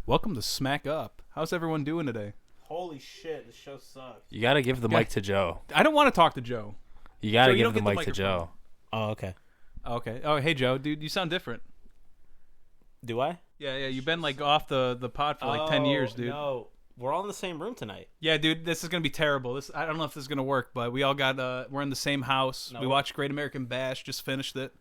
Welcome to Smack Up. How's everyone doing today? Holy shit, this show sucks. You gotta give the mic to Joe. I don't want to talk to Joe. You gotta Joe, you give the don't get the mic to Joe. Oh, okay. Okay. Oh, hey, Joe. Dude, you sound different. Do I? Yeah. You've been like off the pod for like 10 years, dude. No, we're all in the same room tonight. Yeah, dude, this is going to be terrible. I don't know if this is going to work, but we all got, we're in the same house. No. We watched Great American Bash, just finished it.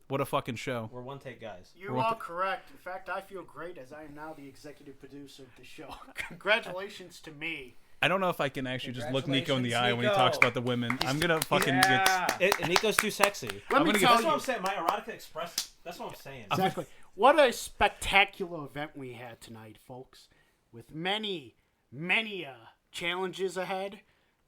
What a fucking show. We're one take guys. You are correct. In fact, I feel great as I am now the executive producer of the show. Congratulations to me. I don't know if I can actually just look Nico in the eye when he Nico. talks about the women. I'm going to fucking get... Nico's too sexy. Let me tell That's you. what I'm saying. My erotica express. That's what I'm saying. Exactly. What a spectacular event we had tonight, folks. With many challenges ahead.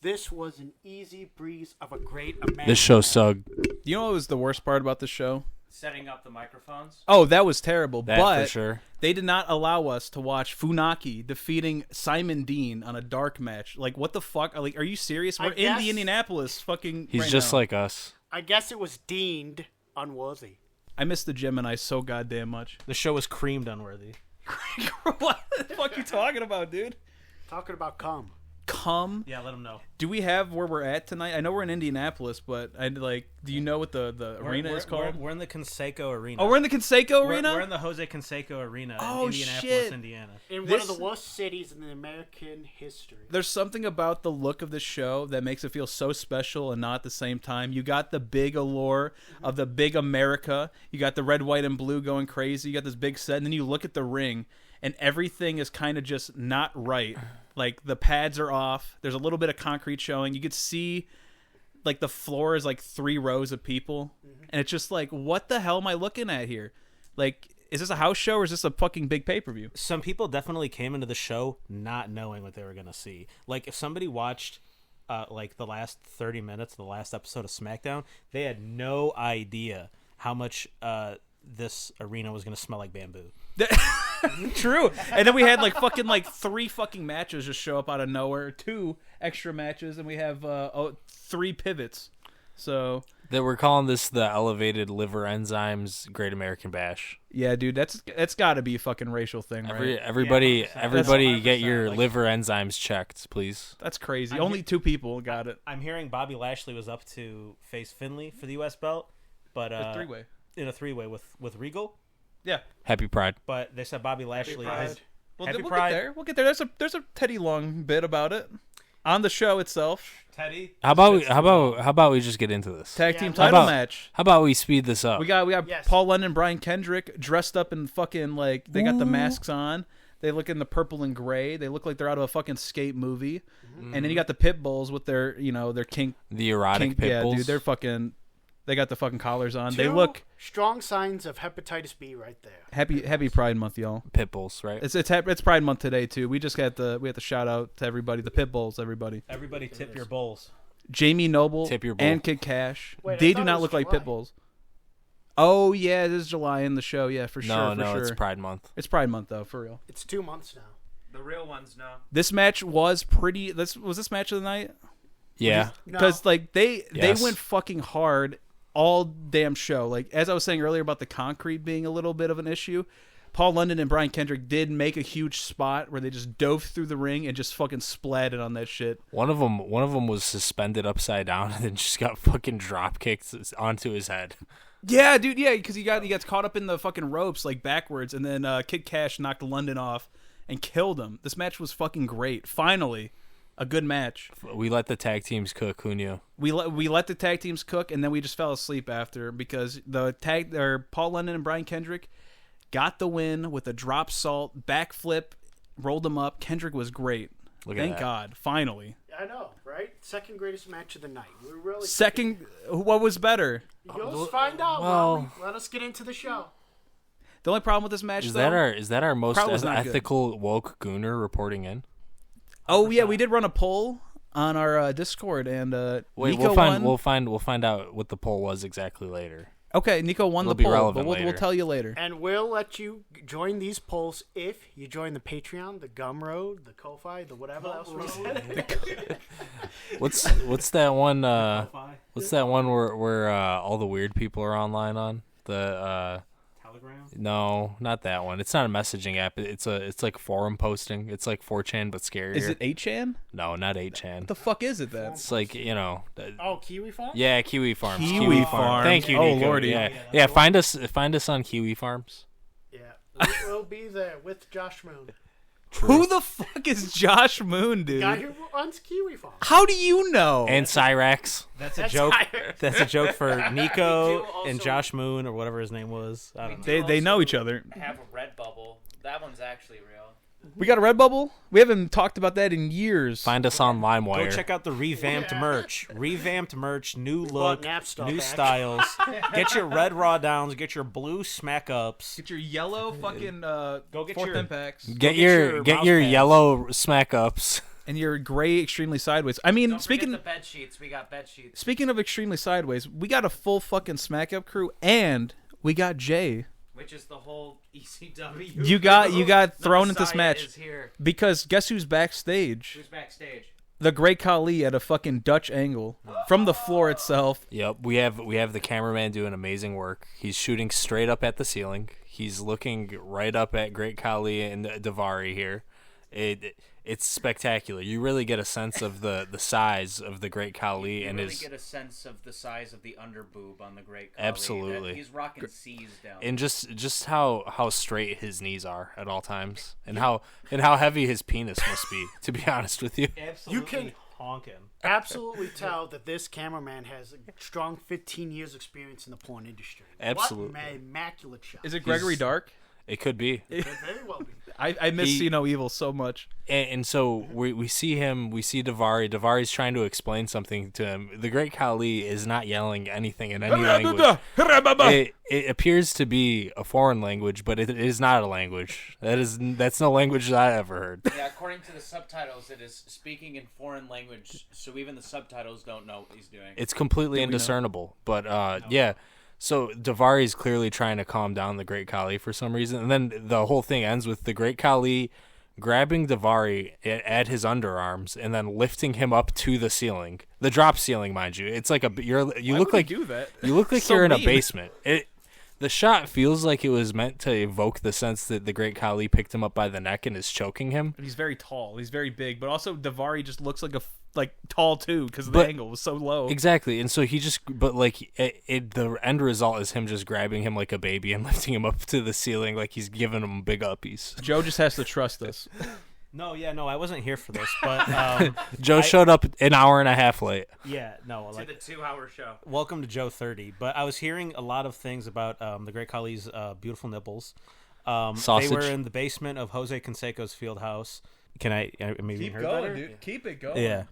This was an easy breeze of a great American. This show sucked. You know what was the worst part about this show? Setting up the microphones. Oh, that was terrible. That but for sure. They did not allow us to watch Funaki defeating Simon Dean on a dark match. Like, what the fuck? Like, are you serious? We're in the Indianapolis fucking He's right just now. like us. I guess it was deemed unworthy. I miss the Gemini so goddamn much. The show was creamed unworthy. What the fuck you talking about, dude? Talking about cum. Come. Yeah, let them know. Do we have where we're at tonight? I know we're in Indianapolis, but do you know what the arena is called? We're in the Conseco Arena. Oh, we're in the Conseco Arena? We're in the Jose Canseco Arena Oh, in Indianapolis, shit. Indiana. In one This- of the worst cities in the American history. There's something about the look of the show that makes it feel so special and not at the same time. You got the big allure of the big America. You got the red, white, and blue going crazy. You got this big set, and then you look at the ring, and everything is kind of just not right. Like, the pads are off. There's a little bit of concrete showing. You could see, like, the floor is, like, 3 rows of people. And it's just like, what the hell am I looking at here? Like, is this a house show or is this a fucking big pay-per-view? Some people definitely came into the show not knowing what they were going to see. Like, if somebody watched, like, the last 30 minutes of the last episode of SmackDown, they had no idea how much this arena was going to smell like bamboo. True. And then we had like 3 fucking matches just show up out of nowhere, 2 extra matches, and we have 3 pivots. So That we're calling this the Elevated Liver Enzymes Great American Bash. yeah, dude, that's got to be a fucking racial thing, right? Everybody, Yeah, everybody, get 100%, your like- liver enzymes checked, please. That's crazy. I'm Only 2 people got it. I'm hearing Bobby Lashley was up to face Finley for the U.S. belt, but A 3-way. in a 3-way with Regal. Yeah. Happy Pride. But they said Bobby Lashley Pride. has Well, Happy we'll Pride. get there. We'll get there. There's a Teddy Long bit about it on the show itself. Teddy. How about we just get into this? Tag Yeah, team how title about- match. How about we speed this up? We got Yes. Paul London, Brian Kendrick dressed up in fucking like they got the masks on. They look in the purple and gray. They look like they're out of a fucking skate movie. And then you got the pit bulls with their their kink. the erotic pit Yeah, bulls. dude, they're fucking. They got the fucking collars on. They 2 look strong signs of hepatitis B right there. happy Pride Month, y'all. pit bulls, right? It's Pride Month today too. We just got we have to shout out to everybody, the pit bulls, everybody. Everybody tip your bowls. Jamie Noble Tip your bull. and Kid Cash. Wait, I they thought do it not was look like July. pit bulls. Oh yeah, it is July in the show. Yeah, for sure. No, for sure. it's Pride Month. It's Pride Month though, for real. It's 2 months now. The real ones know. This match was pretty. Was this match of the night? Yeah. Because like they Yes. went fucking hard all damn show. Like as I was saying earlier about the concrete being a little bit of an issue, Paul London and Brian Kendrick did make a huge spot where they just dove through the ring and just fucking splatted on that shit. One of them was suspended upside down and then just got fucking drop kicked onto his head. Yeah, dude. Yeah, because he gets caught up in the fucking ropes like backwards, and then Kid Cash knocked London off and killed him. This match was fucking great. Finally, a good match. We let the tag teams cook. Who knew? We let the tag teams cook, and then we just fell asleep after because Paul London and Brian Kendrick got the win with a drop salt backflip, rolled them up. Kendrick was great. Look at Thank that. God, finally. I know, right? Second greatest match of the night. We're really Second, what was better? You'll find out. well- Let us get into the show. The only problem with this match, Is though, that our most Crowd was not good. ethical woke gooner reporting in? oh yeah, we did run a poll on our Discord, and Wait, Nico won. we'll find out what the poll was exactly later. Okay, Nico won It'll the be poll, relevant but we'll later. tell you later. And we'll let you join these polls if you join the Patreon, the Gumroad, the Ko-Fi, the whatever else we said. What's that one? What's that one where all the weird people are online on the Telegram? No, not that one. It's not a messaging app. It's like forum posting. It's like 4chan but scarier. Is it 8chan? No, not 8chan. What the fuck is it then? It's like, Oh, Kiwi Farm? yeah, Kiwi Farms. Kiwi Farms. Thank you, Oh, Nico. lordy. Yeah. Find us on Kiwi Farms. Yeah. We'll be there with Josh Moon. Who the fuck is Josh Moon, dude? Guy who runs Kiwi Farm. How do you know? And Cyrax. That's a That's joke. higher. That's a joke for Nico We do also- and Josh Moon or whatever his name was. I don't know. They know each other. Have a Redbubble. That one's actually real. We got a Redbubble? We haven't talked about that in years. Find us on Go LimeWire. check out the revamped merch. Revamped merch, new look, bought Nap Stuff new back. styles. Get your red raw downs. Get your blue smack ups. Get your yellow fucking Go get fourth your- impacts Get your your mouse pads. yellow smack ups. and your gray extremely sideways. I mean, Don't speaking forget the bed sheets. We got bed sheets. speaking of extremely sideways, we got a full fucking smack up crew, and we got Jay Which is the whole ECW. You got The thrown into this Messiah match. Is here. because guess who's backstage? Who's backstage? The Great Khali at a fucking Dutch angle from the floor itself. Yep, we have the cameraman doing amazing work. He's shooting straight up at the ceiling. He's looking right up at Great Khali and Daivari here. It's spectacular. You really get a sense of the size of the Great Khali You and really his get a sense of the size of the underboob on the Great Khali. Absolutely. He's rocking C's down. and just how straight his knees are at all times, and how heavy his penis must be. To be honest with you, Absolutely can- honking. Absolutely tell that this cameraman has a strong 15 years experience in the porn industry. Absolutely. What an immaculate shot. Is it Gregory Dark? it could be. Could very well be. I miss See No Evil so much. And so we see him, we see Daivari. Daivari's trying to explain something to him. The Great Khali is not yelling anything in any language. It appears to be a foreign language, but it is not a language. That's no language that I ever heard. Yeah, according to the subtitles, it is speaking in foreign language, so even the subtitles don't know what he's doing. It's completely indiscernible. But yeah. So Daivari's clearly trying to calm down the Great Khali for some reason, and then the whole thing ends with the Great Khali grabbing Daivari at his underarms and then lifting him up to the ceiling, the drop ceiling, mind you. It's like you look like do that. you look like So you're in a mean. basement. The shot feels like it was meant to evoke the sense that the Great Khali picked him up by the neck and is choking him. He's very tall. He's very big, but also Daivari just looks like tall too because the But- angle was so low. Exactly, and so he just, but like the end result is him just grabbing him like a baby and lifting him up to the ceiling like he's giving him big uppies. Joe just has to trust us. No, I wasn't here for this, but Joe showed up an hour and a half late. yeah, no, to like the 2-hour show. welcome to Joe 30. But I was hearing a lot of things about the Great Khali's beautiful nipples. Sausage. They were in the basement of Jose Canseco's field house. Can I maybe heard better? dude. Keep it going. Yeah.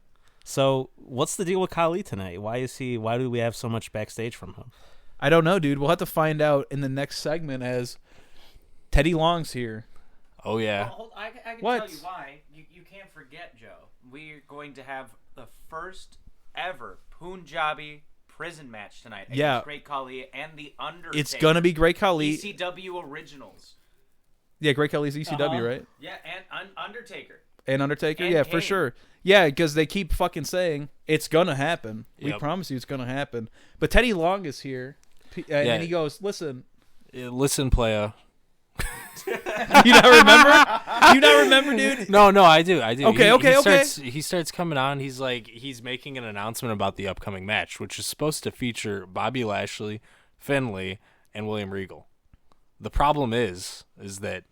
So what's the deal with Khali tonight? Why do we have so much backstage from him? I don't know, dude. We'll have to find out in the next segment as Teddy Long's here. Oh yeah. Well, hold, I can What? tell you why. You can't forget, Joe. We're going to have the first ever Punjabi prison match tonight against Yeah. Great Khali and the Undertaker. It's gonna be Great Khali. ECW Originals. Yeah, Great Khali's ECW, right? Yeah, and Undertaker. And Undertaker, And yeah, for Kane. sure. Yeah, because they keep fucking saying it's gonna happen. We Yep. promise you, it's gonna happen. But Teddy Long is here, and Yeah. he goes, "Listen, Listen, playa. you not remember? You not remember, dude? No, I do. Okay. He starts coming on. He's making an announcement about the upcoming match, which is supposed to feature Bobby Lashley, Finlay, and William Regal. The problem is that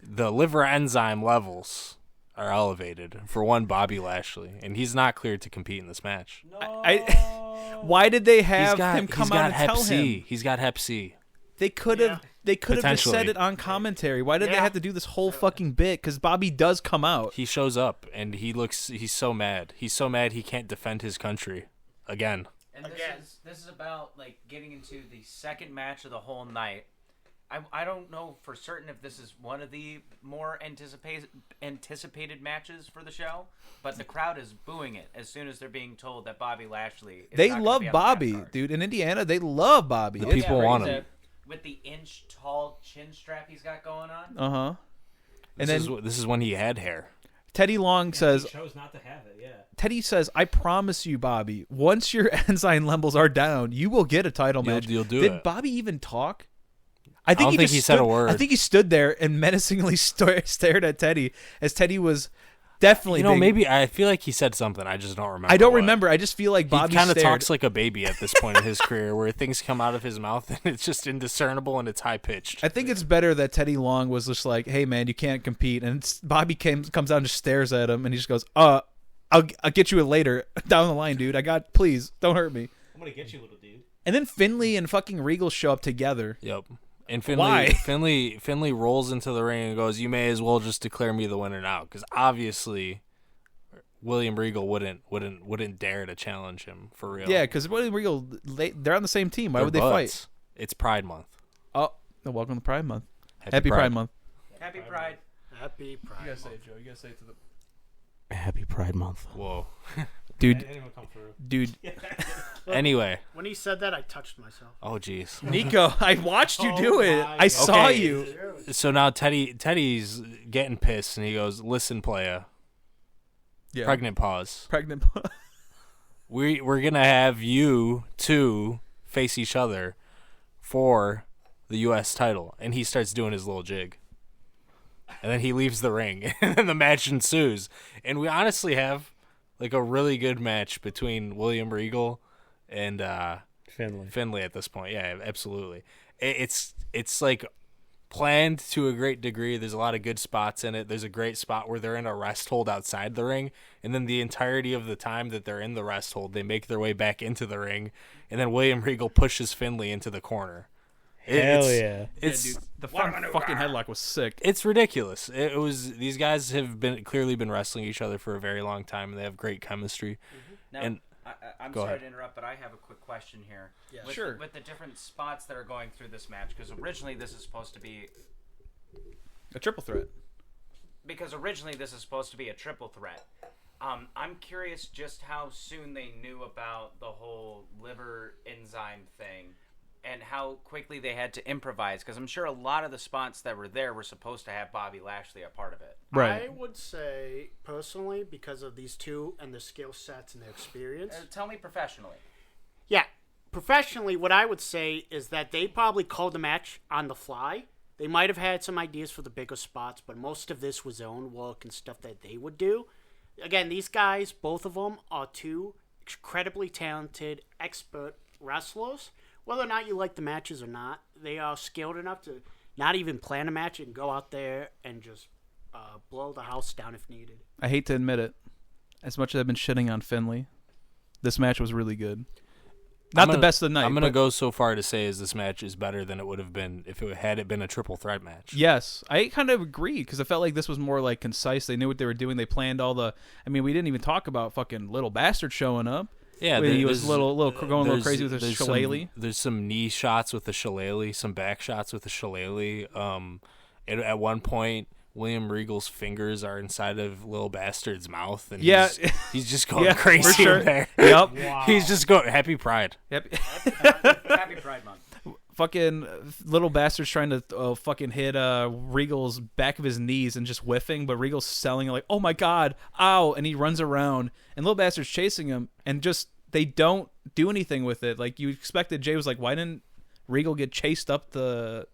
the liver enzyme levels are elevated for one BobbyLashley, and he's not cleared to compete in this match. Why did they have He's got him come out and Hep tell C. him? He's got Hep C. They could have. They could have just said Potentially. it on commentary. Why did they Yeah. have to do this whole fucking bit? Because Bobby does come out. He shows up and he's so mad. He's so mad he can't defend his country again. And Again. this is about like getting into the second match of the whole night. I don't know for certain if this is one of the more anticipated matches for the show, but the crowd is booing it as soon as they're being told that Bobby Lashley is They not gonna love be on the Bobby, match card. dude. In Indiana, they love Bobby. The people want with him. with the inch-tall chin strap he's got going on. Uh huh. And This then is this is when he had hair. Teddy Long says, chose not to have it. Yeah. Teddy says, I promise you, Bobby, once your enzyme levels are down, you will get a title match. You'll do Did it. Bobby even talk? I think don't think just he said a stood- word. I think he stood there and menacingly stared at Teddy as Teddy was definitely. You know, being- maybe I feel like he said something. I just don't remember. I don't what. remember. I just feel like Bobby He kind of stared. talks like a baby at this point in his career, where things come out of his mouth and it's just indiscernible and it's high pitched. I think it's better that Teddy Long was just like, "Hey man, you can't compete," and Bobby comes out and just stares at him, and he just goes, I'll get you later down the line, dude. Please don't hurt me." I'm gonna get you, little dude. And then Finley and fucking Regal show up together. Yep. And Why? Finley rolls into the ring and goes, "You may as well just declare me the winner now," because obviously William Regal wouldn't dare to challenge him for real. Yeah, because William Regal, they're on the same team. Why They're would they buds. fight? It's Pride Month. Oh, welcome to Pride Month. Happy Pride Month. Happy Pride. Happy Pride Month. Joe. You gotta say it to the Happy Pride Month. Whoa. dude. Anyone come through? Dude, Anyway. When he said that, I touched myself. Oh, jeez. Nico, I watched you Oh do it. my I saw Okay. you. So now Teddy's getting pissed and he goes, "Listen, playa. Yeah. Pregnant pause. Pregnant. We're gonna have you two face each other for the U.S. title," and he starts doing his little jig, and then he leaves the ring, and then the match ensues, and we honestly have like a really good match between William Regal and Finley at this point. Yeah, absolutely. It's like planned to a great degree. There's a lot of good spots in it. There's a great spot where they're in a rest hold outside the ring, and then the entirety of the time that they're in the rest hold, they make their way back into the ring, and then William Regal pushes Finley into the corner. Yeah. It's The fucking headlock was sick. it's ridiculous. It was these guys have clearly been wrestling each other for a very long time, and they have great chemistry. Now, And- I'm Go sorry ahead. to interrupt, but I have a quick question here. Yeah. With Sure. with the different spots that are going through this match, because originally this is supposed to be A triple threat. a triple threat. I'm curious just how soon they knew about the whole liver enzyme thing and how quickly they had to improvise, because I'm sure a lot of the spots that were there were supposed to have Bobby Lashley a part of it. I would say, personally, because of these two and their skill sets and their experience. Tell me professionally. Yeah. Professionally, what I would say is that they probably called the match on the fly. They might have had some ideas for the bigger spots, but most of this was their own work and stuff that they would do. Again, these guys, both of them, are two incredibly talented, expert wrestlers. Whether or not you like the matches or not, they are skilled enough to not even plan a match and go out there and just blow the house down if needed. I hate to admit it. As much as I've been shitting on Finley, this match was really good. Not the best of the night. I'm gonna but go so far to say is this match is better than it would have been if it had been a triple threat match. Yes, I kind of agree because I felt like this was more like concise. They knew what they were doing. They planned all the. I mean, we didn't even talk about fucking Little Bastard showing up. Yeah, When he was there's- going a little crazy with his there's shillelagh. There's some knee shots with the shillelagh, some back shots with the shillelagh. At one point, William Regal's fingers are inside of Little Bastard's mouth, and Yeah. he's just going Yeah, crazy for sure. in there. Yep. He's just going Happy Pride. Yep. Happy Pride Month. Fucking Little Bastard's trying to fucking hit Regal's back of his knees and just whiffing, but Regal's selling it like, "Oh my god, ow!" And he runs around, and Little Bastard's chasing him, and just they don't do anything with it. Like you expected. Jay was like, "Why didn't Regal get chased up the,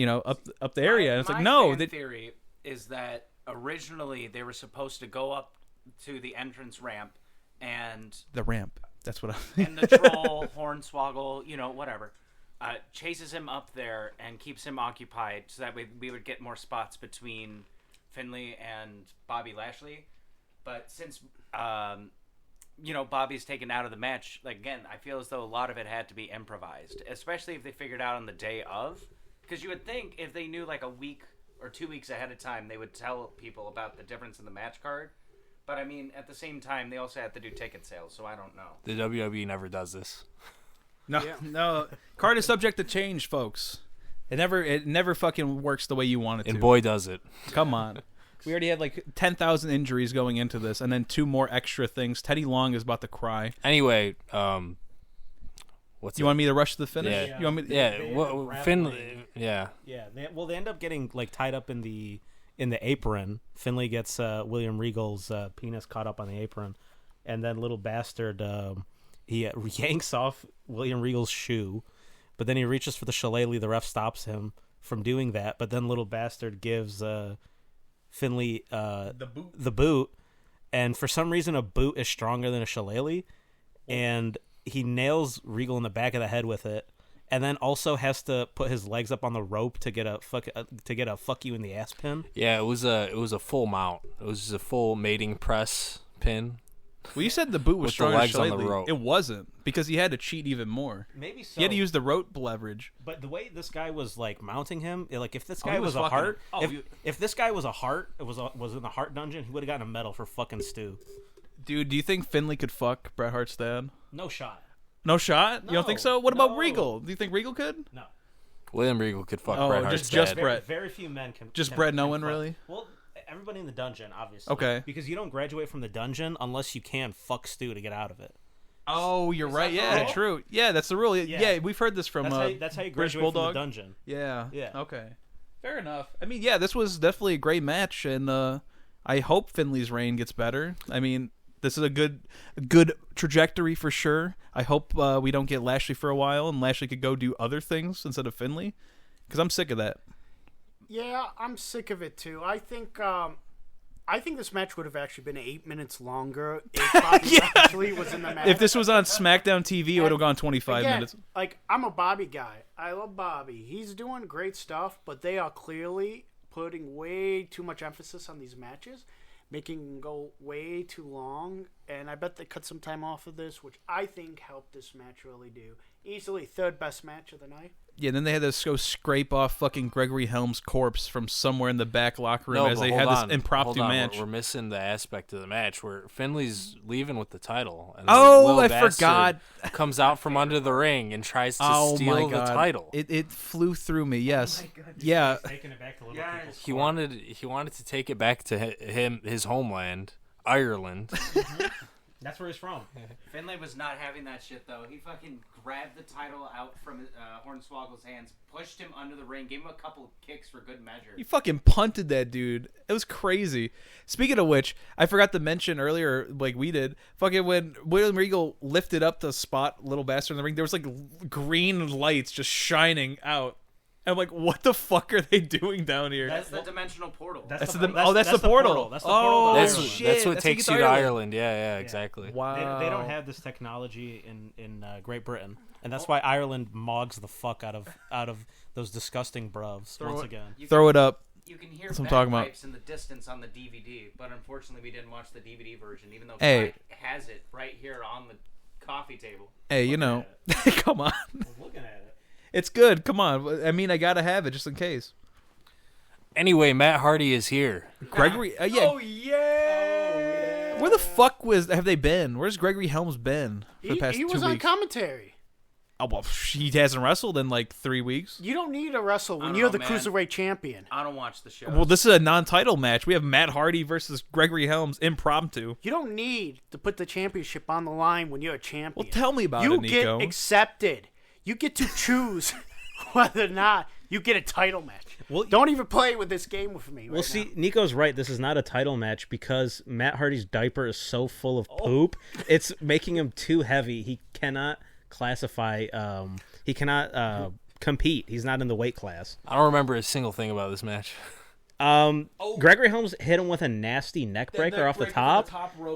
up the area?" And it's like, My no, fan theory is that originally they were supposed to go up to the entrance ramp and the ramp. That's what I. and the troll, Hornswoggle, whatever, chases him up there and keeps him occupied so that we would get more spots between Finley and Bobby Lashley. But since, Bobby's taken out of the match, like, again, I feel as though a lot of it had to be improvised, especially if they figured out on the day of. Because you would think if they knew like a week or 2 weeks ahead of time, they would tell people about the difference in the match card. But, I mean, at the same time, they also have to do ticket sales, so I don't know. The WWE never does this. No. Card is subject to change, folks. It never fucking works the way you want it to. And boy, does it. Come on. We already had like 10,000 injuries going into this, and then 2 more extra things. Teddy Long is about to cry. Anyway, You want me to rush to the finish? Yeah. You want me? Yeah, Finley. Yeah. Yeah, they end up getting like tied up in the apron. Finley gets William Regal's penis caught up on the apron, and then Little Bastard he yanks off William Regal's shoe, but then he reaches for the shillelagh. The ref stops him from doing that, but then little bastard gives Finley the boot, and for some reason a boot is stronger than a shillelagh, and he nails Regal in the back of the head with it, and then also has to put his legs up on the rope to get a fuck you in the ass pin. Yeah, it was a full mount. It was just a full mating press pin. Well, you said the boot was With the stronger legs than on the shillelagh. rope. It wasn't, because he had to cheat even more. Maybe so. He had to use the rope leverage. But the way this guy was like mounting him, like if this he guy was was a fucking heart, him. if this guy was a heart, was in the heart dungeon, he would have gotten a medal for fucking Stu. Dude, do you think Finley could fuck Bret Hart's dad? No shot. No shot? You don't think so? What No. about Regal? Do you think Regal could? No. William Regal could fuck Oh, Bret Hart's just dad. Bret. Very few men can. Just can, Bret can no one, fuck. really? Well, everybody in the dungeon, obviously. Okay. Because you don't graduate from the dungeon unless you can fuck Stu to get out of it. Oh, you're right. that the Yeah, rule? true. Yeah, that's the rule. Yeah, we've heard this from That's how you British graduate from Bulldog. the dungeon. Yeah. Yeah. Okay. Fair enough. I mean, yeah, this was definitely a great match, and I hope Finley's reign gets better. I mean, this is a good trajectory for sure. I hope we don't get Lashley for a while, and Lashley could go do other things instead of Finley, because I'm sick of that. Yeah, I'm sick of it too. I think this match would have actually been 8 minutes longer if Bobby Lashley was in the match. If this was on SmackDown TV, it would have gone 25 Again, minutes. Like, I'm a Bobby guy. I love Bobby. He's doing great stuff, but they are clearly putting way too much emphasis on these matches, making them go way too long, and I bet they cut some time off of this, which I think helped this match really do. Easily third best match of the night. Yeah, then they had to go scrape off fucking Gregory Helm's corpse from somewhere in the back locker room No, as but they hold had on, this impromptu hold on. match. We're missing the aspect of the match where Finley's leaving with the title. And Oh, little I bastard forgot. Comes out from under the ring and tries to Oh steal my the god! title. It flew through me. Yes. Yeah. Taking it back to little Yes. people's He wanted to take it back to his homeland, Ireland. That's where he's from. Finlay was not having that shit though. He fucking grabbed the title out from Hornswoggle's hands, pushed him under the ring, gave him a couple kicks for good measure. You fucking punted that dude. It was crazy. Speaking of which, I forgot to mention earlier, like we did, fucking when William Regal lifted up the spot little bastard in the ring, there was like green lights just shining out. I'm like, what the fuck are they doing down here? That's the dimensional portal. That's the the portal. That's the portal. That's the portal to Oh, Ireland. shit. That's what how takes get you to Ireland. Yeah, exactly. Wow. They don't have this technology in Great Britain, and that's why Ireland mogs the fuck out of those disgusting bruvs. Once again, Throw it up. You can hear That's what I'm talking about. bagpipes in the distance on the DVD, but unfortunately we didn't watch the DVD version, even though Hey. Mike has it right here on the coffee table. Hey, you know. Come on. I'm looking at it. It's good. Come on. I mean, I gotta have it just in case. Anyway, Matt Hardy is here. Gregory. Yeah. Oh yeah! Where the fuck have they been? Where's Gregory Helms been for the past He 2 was on weeks? commentary. Oh, well, he hasn't wrestled in like 3 weeks. You don't need to wrestle when don't you're know, the man. Cruiserweight champion. I don't watch the show. Well, this is a non-title match. We have Matt Hardy versus Gregory Helms impromptu. You don't need to put the championship on the line when you're a champion. Well, tell me about you it, Nico. get accepted. You get to choose whether or not you get a title match. Well, Don't even play with this game with me. Well, see, Nico's right. This is not a title match because Matt Hardy's diaper is so full of poop. It's making him too heavy. He cannot classify. He cannot compete. He's not in the weight class. I don't remember a single thing about this match. Gregory Helms hit him with a nasty neck breaker off the top.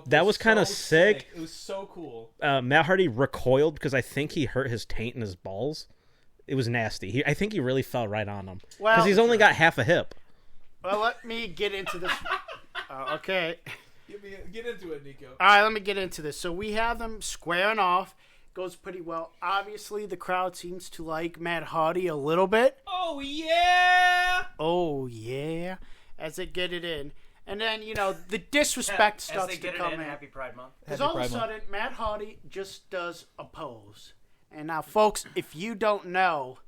That was kind of sick. It was so cool. Matt Hardy recoiled because I think he hurt his taint in his balls. It was nasty. I think he really fell right on him because Well- he's only got half a hip. Well, let me get into this. Okay. Get into it, Nico. All right, let me get into this. So we have them squaring off. Goes pretty well. Obviously, the crowd seems to like Matt Hardy a little bit. Oh yeah. Oh, yeah. As they get it in. And then, the disrespect As starts they to get it come in, in. Happy Pride Month. Because Happy all of a Pride Month. sudden, Matt Hardy just does a pose. And now, folks, if you don't know,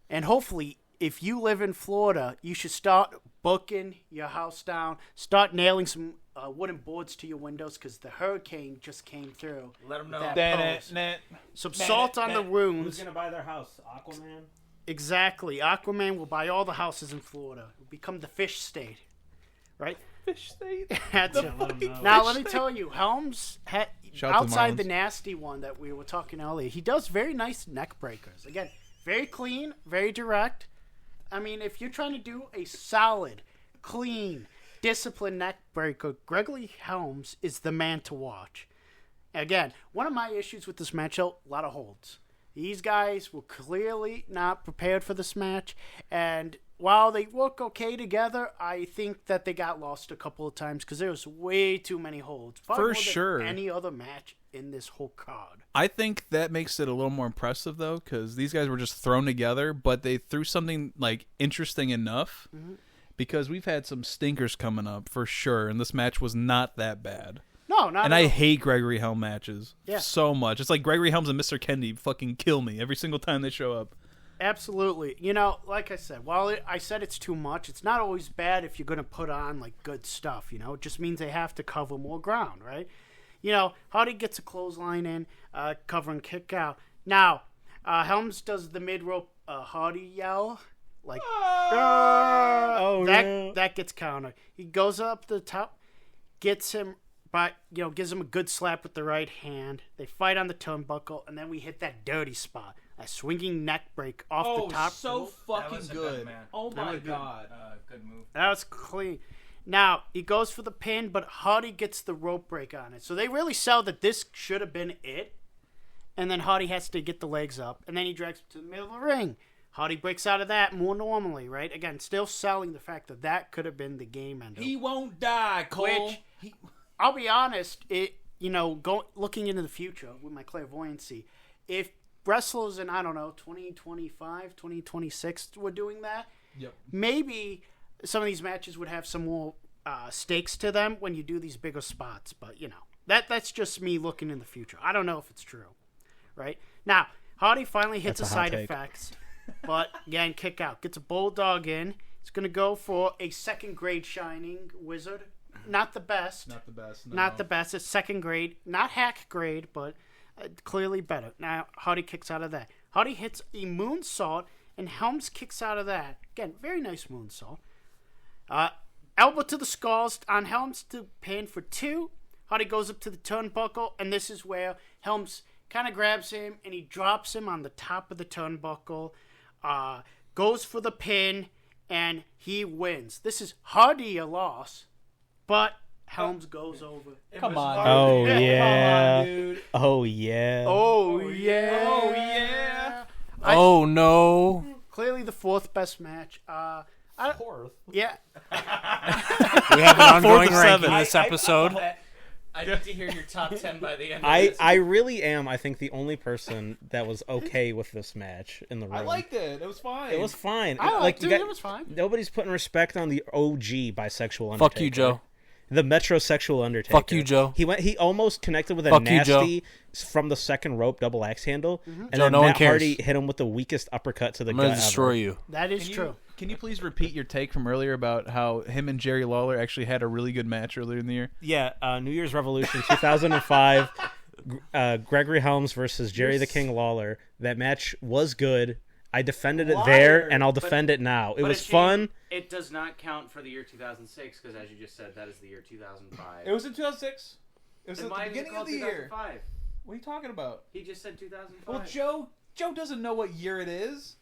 and hopefully, if you live in Florida, you should start booking your house down. Start nailing some wooden boards to your windows because the hurricane just came through. Let them know. That pose. Some salt on the wounds. to buy their house? Aquaman? Exactly. Aquaman will buy all the houses in Florida. It'll become the fish state. Right? Fish state. That's it. Let 'em know. Now, let me tell you, Helms, Shout out to outside the Marlins. nasty one that we were talking earlier, he does very nice neck breakers. Again, Very clean, very direct. I mean, if you're trying to do a solid, clean, disciplined neck breaker, Gregory Helms is the man to watch. Again, one of my issues with this matchup, a lot of holds. These guys were clearly not prepared for this match, and while they work okay together, I think that they got lost a couple of times because there was way too many holds. Probably For more than sure. any other match in this whole card. I think that makes it a little more impressive, though, because these guys were just thrown together, but they threw something, like, interesting enough, because we've had some stinkers coming up, for sure, and this match was not that bad. No, not And at I all. hate Gregory Helm matches Yeah. so much. It's like Gregory Helms and Mr. Kennedy fucking kill me every single time they show up. Absolutely. You know, like I said, while I said it's too much, it's not always bad if you're going to put on, like, good stuff, you know? It just means they have to cover more ground, right? You know, Hardy gets a clothesline in, cover and kick out. Now, Helms does the mid-rope Hardy yell. Like, that gets countered. He goes up the top, gets him, gives him a good slap with the right hand. They fight on the turnbuckle, and then we hit that dirty spot. A swinging neck break off the top rope. That was a good match. Oh my god. Good move. That was clean. Now, he goes for the pin, but Hardy gets the rope break on it. So they really sell that this should have been it. And then Hardy has to get the legs up. And then he drags him to the middle of the ring. Hardy breaks out of that more normally, right? Again, still selling the fact that that could have been the game ender. He won't die, Cole. Which, I'll be honest, looking into the future with my clairvoyancy, if wrestlers in, 2025, 2026 were doing that, maybe some of these matches would have some more stakes to them when you do these bigger spots. But, that's just me looking in the future. I don't know if it's true, right? Now, Hardy finally hits That's a a hot side take. effects, but, again, kick out. Gets a bulldog in. He's going to go for a second-grade Shining Wizard. Not the best. Not the best. No. Not the best. It's second grade. Not hack grade, but clearly better. Now, Hardy kicks out of that. Hardy hits a moonsault, and Helms kicks out of that. Again, very nice moonsault. Elbow to the skulls on Helms to pin for 2. Hardy goes up to the turnbuckle, and this is where Helms kind of grabs him, and he drops him on the top of the turnbuckle. Goes for the pin, and he wins. This is Hardy a loss, but Helms goes over. Come on. Oh, dude. yeah. Come on, dude. Oh, yeah. Oh, yeah. Oh, yeah. Oh no! Clearly the fourth best match. Fourth. Yeah. We have an ongoing of ranking seven. this episode. I need to hear your top 10 by the end of I, this. I really am, I think, the only person that was okay with this match in the room. I liked it. It was fine. It was fine. I liked you it. got- It was fine. Nobody's putting respect on the OG bisexual Undertaker. Fuck you, Joe. The metrosexual Undertaker. Fuck you, Joe. He almost connected with a Fuck you, nasty from the second rope double axe handle, and Joe, then no one Matt cares. Hardy hit him with the weakest uppercut to the I'm gut gonna ever. destroy you. That is true. Can you please repeat your take from earlier about how him and Jerry Lawler actually had a really good match earlier in the year? Yeah, New Year's Revolution 2005, Gregory Helms versus Jerry the King Lawler. That match was good. I defended it there, and I'll defend it now. It was fun. It does not count for the year 2006 because, as you just said, that is the year 2005. It was in 2006. It was Then at why the is it beginning of called the year. 2005? What are you talking about? He just said 2005. Well, Joe doesn't know what year it is.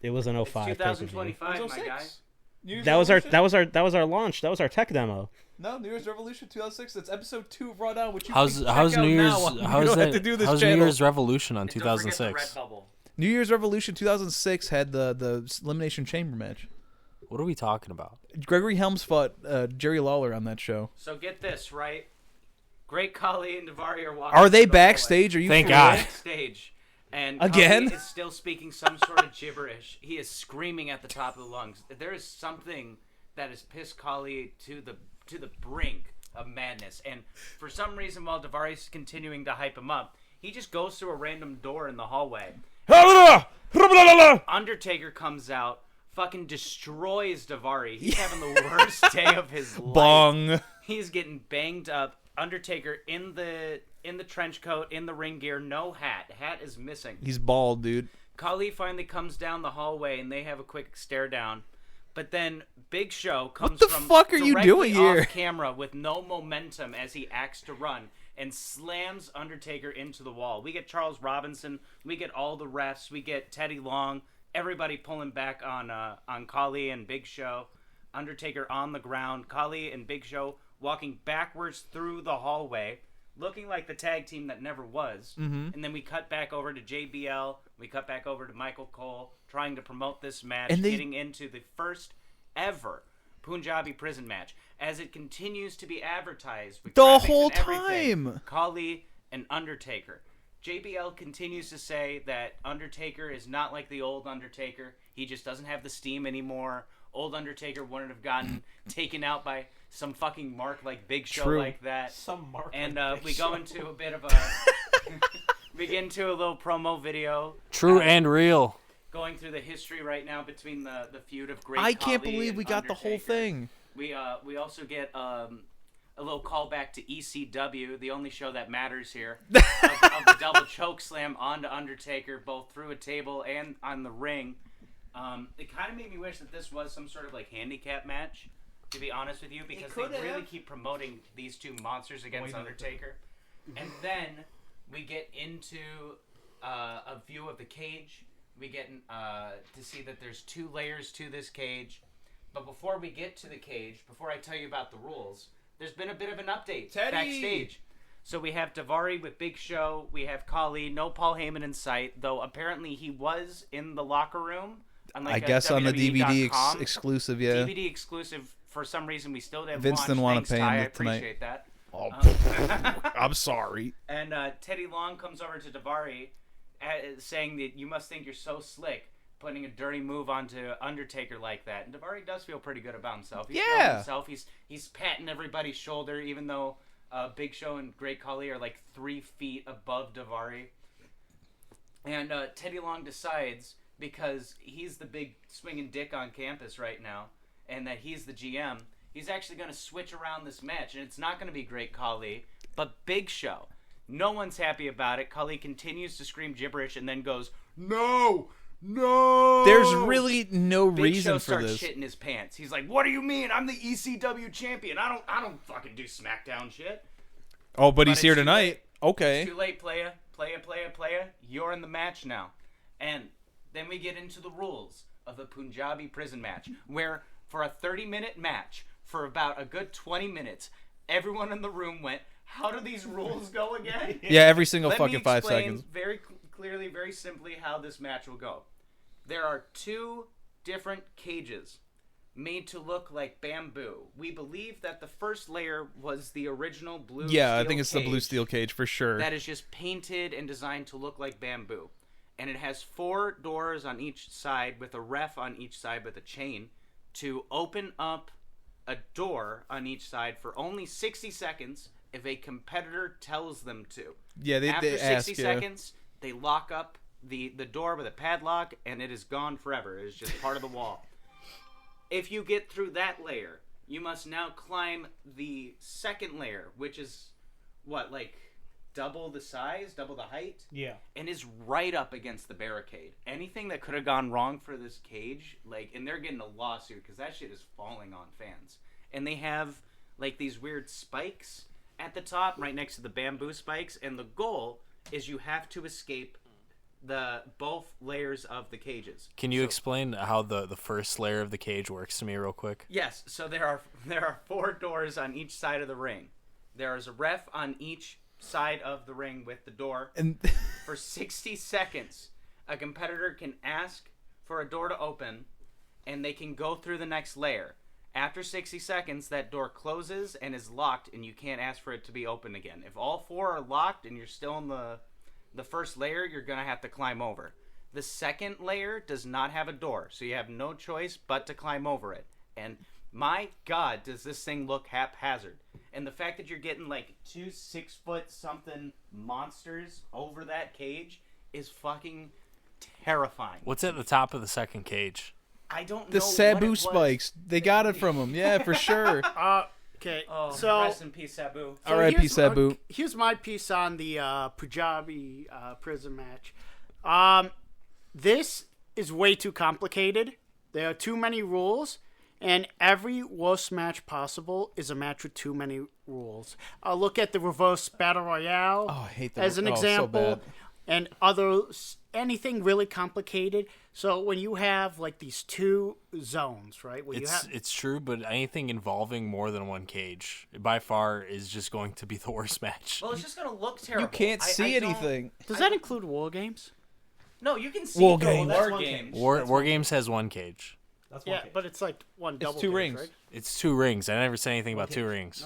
It was an It's 05. pay-per-view. 2025, It was my guy. 06. New Year's That was our Revolution? launch. That was our tech demo. No, New Year's Revolution 2006. That's episode 2 of Raw Down, which you How's can check how's out New Year's now. You how's don't that, have to do this how's New channel. Year's Revolution on And don't forget the 2006? Red Bubble. New Year's Revolution 2006 had the Elimination Chamber match. What are we talking about? Gregory Helms fought Jerry Lawler on that show. So get this, right? Great Khali and Daivari are walking. Are they through the hallway. backstage? Are you Thank for God. real? Backstage. And Again? Khali is still speaking some sort of gibberish. He is screaming at the top of the lungs. There is something that has pissed Khali to the brink of madness. And for some reason, while Daivari's continuing to hype him up, he just goes through a random door in the hallway. Undertaker comes out, fucking destroys Daivari. He's having the worst day of his life. Bong. He's getting banged up. Undertaker in the trench coat, in the ring gear, no hat. Hat is missing. He's bald, dude. Khali finally comes down the hallway and they have a quick stare down. But then Big Show comes the from fuck are you directly doing here? off camera with no momentum as he acts to run. and slams Undertaker into the wall. We get Charles Robinson. We get all the refs. We get Teddy Long. Everybody pulling back on Khali and Big Show. Undertaker on the ground. Khali and Big Show walking backwards through the hallway, looking like the tag team that never was. Mm-hmm. And then we cut back over to JBL. We cut back over to Michael Cole, trying to promote this match, and getting into the first ever Punjabi Prison match, as it continues to be advertised with the whole time. Khali and Undertaker. JBL continues to say that Undertaker is not like the old Undertaker. He just doesn't have the steam anymore. Old Undertaker wouldn't have gotten taken out by some fucking mark like Big Show like that. Some mark. And like Big we Show. go into a bit of a we get into a little promo video. True and real. Going through the history right now between the feud of Great I can't Khali believe and we got the whole Undertaker. thing. We also get a little callback to ECW, the only show that matters here, of the double choke slam onto Undertaker, both through a table and on the ring. It kind of made me wish that this was some sort of like handicap match, to be honest with you, because they really keep promoting these two monsters against Undertaker. And then we get into a view of the cage. We get to see that there's 2 layers to this cage. But before we get to the cage, before I tell you about the rules, there's been a bit of an update backstage. So we have Daivari with Big Show. We have Khali. No Paul Heyman in sight, though apparently he was in the locker room. I guess on the DVD WWE.com. exclusive, yeah. DVD exclusive. For some reason, we still didn't Vince watch. didn't want Thanks, to pay Ty. him I tonight. appreciate that. Oh, I'm sorry. And Teddy Long comes over to Daivari, saying that you must think you're so slick, putting a dirty move onto Undertaker like that. And Daivari does feel pretty good about himself. He's feeling himself. He's patting everybody's shoulder, even though Big Show and Great Khali are like 3 feet above Daivari. And Teddy Long decides, because he's the big swinging dick on campus right now, and that he's the GM, he's actually going to switch around this match, and it's not going to be Great Khali, but Big Show. No one's happy about it. Khali continues to scream gibberish and then goes, "No! No!" There's really no Big reason Show for starts this. shitting his pants. He's like, "What do you mean? I'm the ECW champion. I don't fucking do SmackDown shit." Oh, but he's it's here too tonight. late. Okay. It's too late, playa. You're in the match now. And then we get into the rules of the Punjabi Prison match, where for a 30-minute match, for about a good 20 minutes, everyone in the room went, "How do these rules go again?" Yeah, every single Let fucking me 5 explain seconds. very clearly, very simply how this match will go. There are 2 different cages made to look like bamboo. We believe that the first layer was the original blue Yeah, I steel think it's the blue cage steel cage for sure. that is just painted and designed to look like bamboo. And it has 4 doors on each side with a ref on each side with a chain to open up a door on each side for only 60 seconds if a competitor tells them to. Yeah, After they 60 ask seconds, they lock up the door with a padlock, and it is gone forever. It is just part of the wall. If you get through that layer, you must now climb the second layer, which is, like double the size, double the height? Yeah. And is right up against the barricade. Anything that could have gone wrong for this cage, and they're getting a lawsuit because that shit is falling on fans. And they have, these weird spikes at the top, right next to the bamboo spikes, and the goal is you have to escape both layers of the cages. Can you explain how the first layer of the cage works to me real quick? Yes, so there are 4 doors on each side of the ring. There is a ref on each side of the ring with the door. And For 60 seconds, a competitor can ask for a door to open, and they can go through the next layer. After 60 seconds, that door closes and is locked, and you can't ask for it to be open again. If all 4 are locked and you're still in the first layer, you're going to have to climb over. The second layer does not have a door, so you have no choice but to climb over it. And my God, does this thing look haphazard. And the fact that you're getting 2 6-foot-something monsters over that cage is fucking terrifying. What's at the top of the second cage? I don't know. the what it Sabu was. spikes. They got it from him. Yeah, for sure. Okay, Oh, so rest in peace, Sabu. R.I.P. here's- Sabu. Here's my piece on the Punjabi prison match. This is way too complicated. There are too many rules, And every worst match possible is a match with too many rules. Look at the reverse battle royale Oh, I hate that as an so example, bad. and anything really complicated. So when you have like these two zones, right? Where It's true, but anything involving more than one cage, by far, is just going to be the worst match. Well, it's just gonna look terrible. You can't see I don't- anything. does that include war games? No, you can see War through games. War one games. cage. War Games has one cage. That's one Yeah, cage. but it's like one double. two cage, rings. right? It's 2 rings. I never said anything about 2 rings.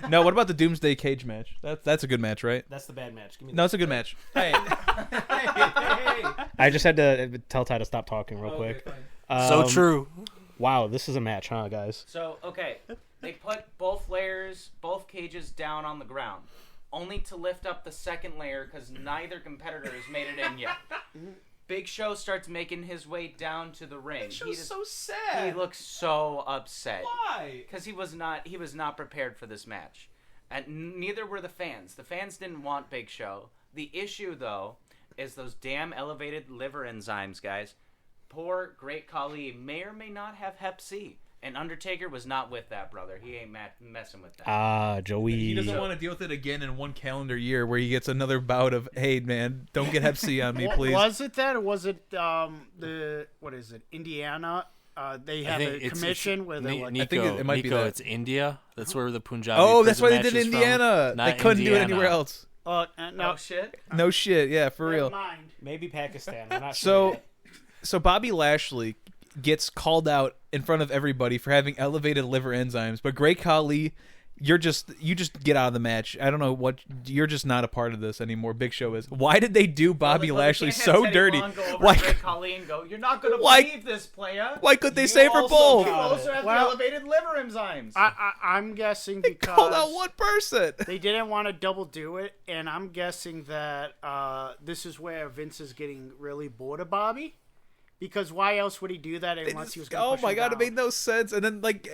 No, what about the Doomsday Cage match? That's a good match, right? That's the bad match. Give me No, it's a good match. Hey, I just had to tell Ty to stop talking real quick. So true. Wow, this is a match, huh, guys? So, okay, they put both cages down on the ground, only to lift up the second layer because neither competitor has made it in yet. Big Show starts making his way down to the ring. sad. He looks so upset. Why? Because he was not prepared for this match, and neither were the fans. The fans didn't want Big Show. The issue, though, is those damn elevated liver enzymes, guys. Poor Great Khali may or may not have Hep C, and Undertaker was not with that, brother. He ain't messing with that. Joey. He doesn't want to deal with it again in one calendar year where he gets another bout of, hey, man, don't get Hep C on me, please. Was it that, or was it what is it, Indiana? They have a commission where they're like, I think it might be that. It's India. That's where the Punjabi Oh, that's Prison why they did match is from. Indiana. Not They couldn't do it Indiana. anywhere else. no, Oh shit! No shit, yeah, for never real. mind. Maybe Pakistan. I'm not sure. So Bobby Lashley gets called out in front of everybody for having elevated liver enzymes, but Great Khali, you just get out of the match. I don't know what, you're just not a part of this anymore. Big Show is. Why did they do Bobby Well, they Lashley can't have so Teddy dirty? Long go over Why? to Great Khali and go, you're not gonna Why- believe this, playa. Why could they say for You both? also have Well- the elevated liver enzymes. I'm guessing Called out because one person. they didn't want to double do it, and I'm guessing that this is where Vince is getting really bored of Bobby. Because why else would he do that unless he was going to Oh push my him god, down? it made no sense. And then like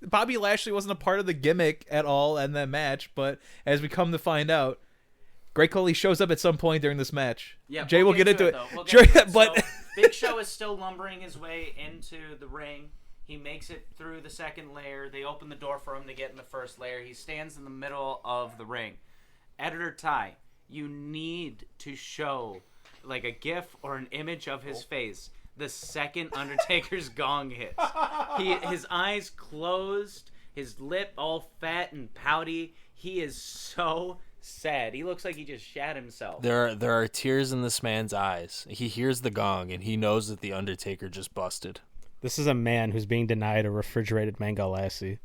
Bobby Lashley wasn't a part of the gimmick at all in that match, but as we come to find out, Great Khali shows up at some point during this match. Yeah, Jay will get into it. though. We'll Jay- get into it. but So, Big Show is still lumbering his way into the ring. He makes it through the second layer. They open the door for him to get in the first layer. He stands in the middle of the ring. Editor Ty, you need to show like a GIF or an image of his face the second Undertaker's gong hits. His eyes closed, his lip all fat and pouty. He is so sad. He looks like he just shat himself. There are tears in this man's eyes. He hears the gong and he knows that the Undertaker just busted. This is a man who's being denied a refrigerated mango lassi.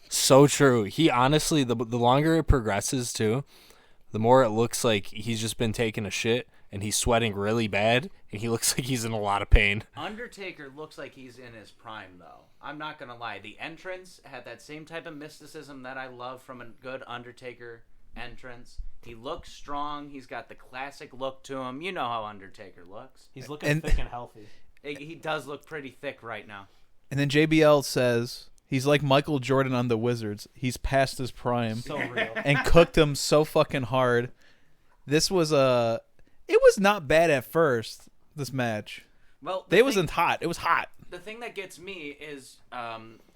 So true. He honestly, the longer it progresses too, the more it looks like he's just been taking a shit and he's sweating really bad and he looks like he's in a lot of pain. Undertaker looks like he's in his prime, though. I'm not going to lie. The entrance had that same type of mysticism that I love from a good Undertaker entrance. He looks strong. He's got the classic look to him. You know how Undertaker looks. He's looking And- thick and healthy. He does look pretty thick right now. And then JBL says he's like Michael Jordan on the Wizards. He's past his prime So real. and cooked him so fucking hard. This was it was not bad at first, this match. Well, It wasn't hot. It was hot. The thing that gets me is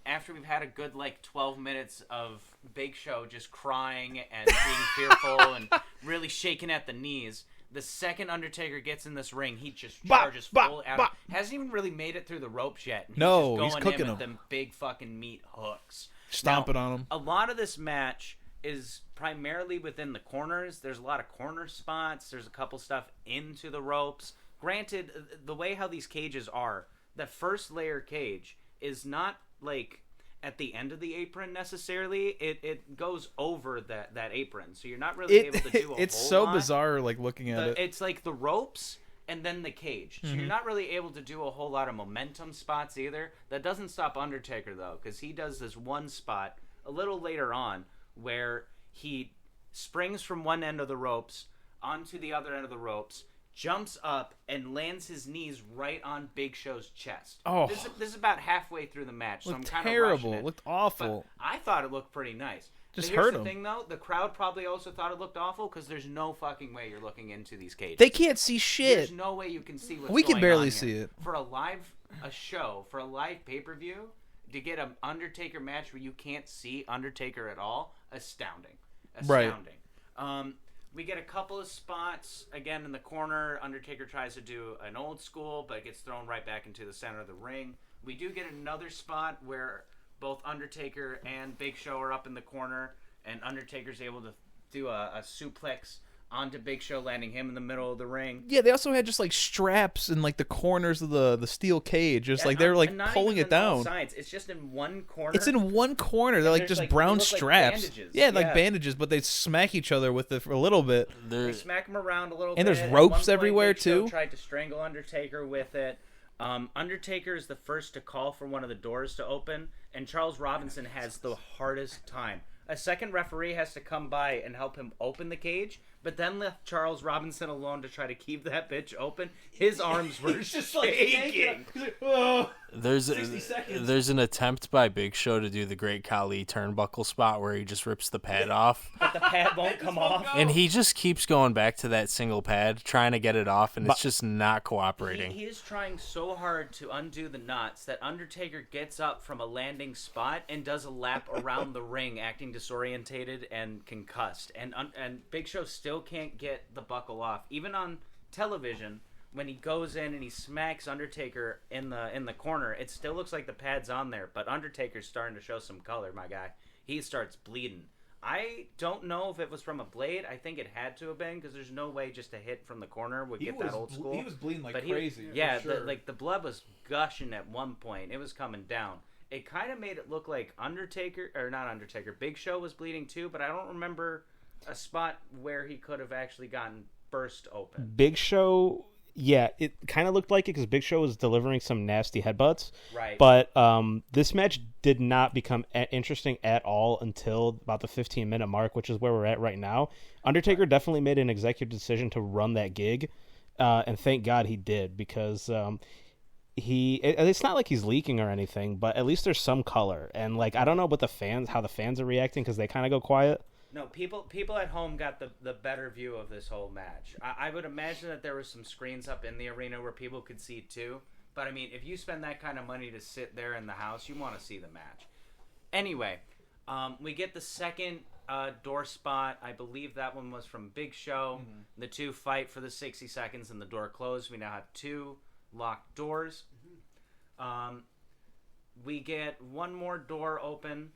after we've had a good 12 minutes of Big Show just crying and being fearful and really shaking at the knees, the second Undertaker gets in this ring, he just charges full out. Hasn't even really made it through the ropes yet. And No, just he's going cooking in with him. them big fucking meat hooks. Stomping Now, on him. A lot of this match is primarily within the corners. There's a lot of corner spots. There's a couple stuff into the ropes. Granted, the way how these cages are, the first layer cage is not like at the end of the apron necessarily. It goes over that apron, so you're not really able to do a It's whole so lot. bizarre, like looking at it. It's like the ropes and then the cage. So you're not really able to do a whole lot of momentum spots either. That doesn't stop Undertaker, though, because he does this one spot a little later on where he springs from one end of the ropes onto the other end of the ropes, jumps up, and lands his knees right on Big Show's chest. Oh. This is about halfway through the match, so I'm Looked kind of terrible. rushing it. Looked awful. But I thought it looked pretty nice. Just But here's hurt the him. thing, though. The crowd probably also thought it looked awful because there's no fucking way you're looking into these cages. They can't see There's shit. no way you can see what's We can going barely on here. see it. For a live a show for a live pay-per-view to get an Undertaker match where you can't see Undertaker at all. Astounding. Right. We get a couple of spots again in the corner. Undertaker tries to do an old school, but gets thrown right back into the center of the ring. We do get another spot where both Undertaker and Big Show are up in the corner, and Undertaker's able to do a suplex onto Big Show, landing him in the middle of the ring. Yeah, they also had just like straps in like the corners of the steel cage, just like they were like pulling it down. Sides. It's just in one corner. It's in one corner. They're like just brown straps. Like bandages. Yeah, like bandages, but they smack each other with it for a little bit. They smack him around a little and bit. There's ropes everywhere Big Show too. Tried to strangle Undertaker with it. Undertaker is the first to call for one of the doors to open, and Charles Robinson has the hardest time. A second referee has to come by and help him open the cage, but then left Charles Robinson alone to try to keep that bitch open. His arms were just shaking. There's an attempt by Big Show to do the Great Khali turnbuckle spot where he just rips the pad off. But the pad won't come off. And he just keeps going back to that single pad, trying to get it off, and it's just not cooperating. He is trying so hard to undo the knots that Undertaker gets up from a landing spot and does a lap around the ring, acting disorientated and concussed. And Big Show still can't get the buckle off. Even on television, when he goes in and he smacks Undertaker in the corner, it still looks like the pad's on there, but Undertaker's starting to show some color, my guy. He starts bleeding. I don't know if it was from a blade. I think it had to have been, because there's no way just a hit from the corner would get that old school. He was bleeding like crazy. The blood was gushing at one point. It was coming down. It kind of made it look like Big Show was bleeding too, but I don't remember a spot where he could have actually gotten burst open. Big Show, yeah, it kind of looked like it because Big Show was delivering some nasty headbutts. Right. But this match did not become interesting at all until about the 15-minute mark, which is where we're at right now. Undertaker definitely made an executive decision to run that gig, and thank God he did, because it's not like he's leaking or anything, but at least there's some color. And like, I don't know how the fans are reacting, because they kind of go quiet. No, people at home got the better view of this whole match. I would imagine that there were some screens up in the arena where people could see too. But I mean, if you spend that kind of money to sit there in the house, you want to see the match. Anyway, we get the second door spot. I believe that one was from Big Show. Mm-hmm. The two fight for the 60 seconds and the door closed. We now have two locked doors. Mm-hmm. We get one more door open.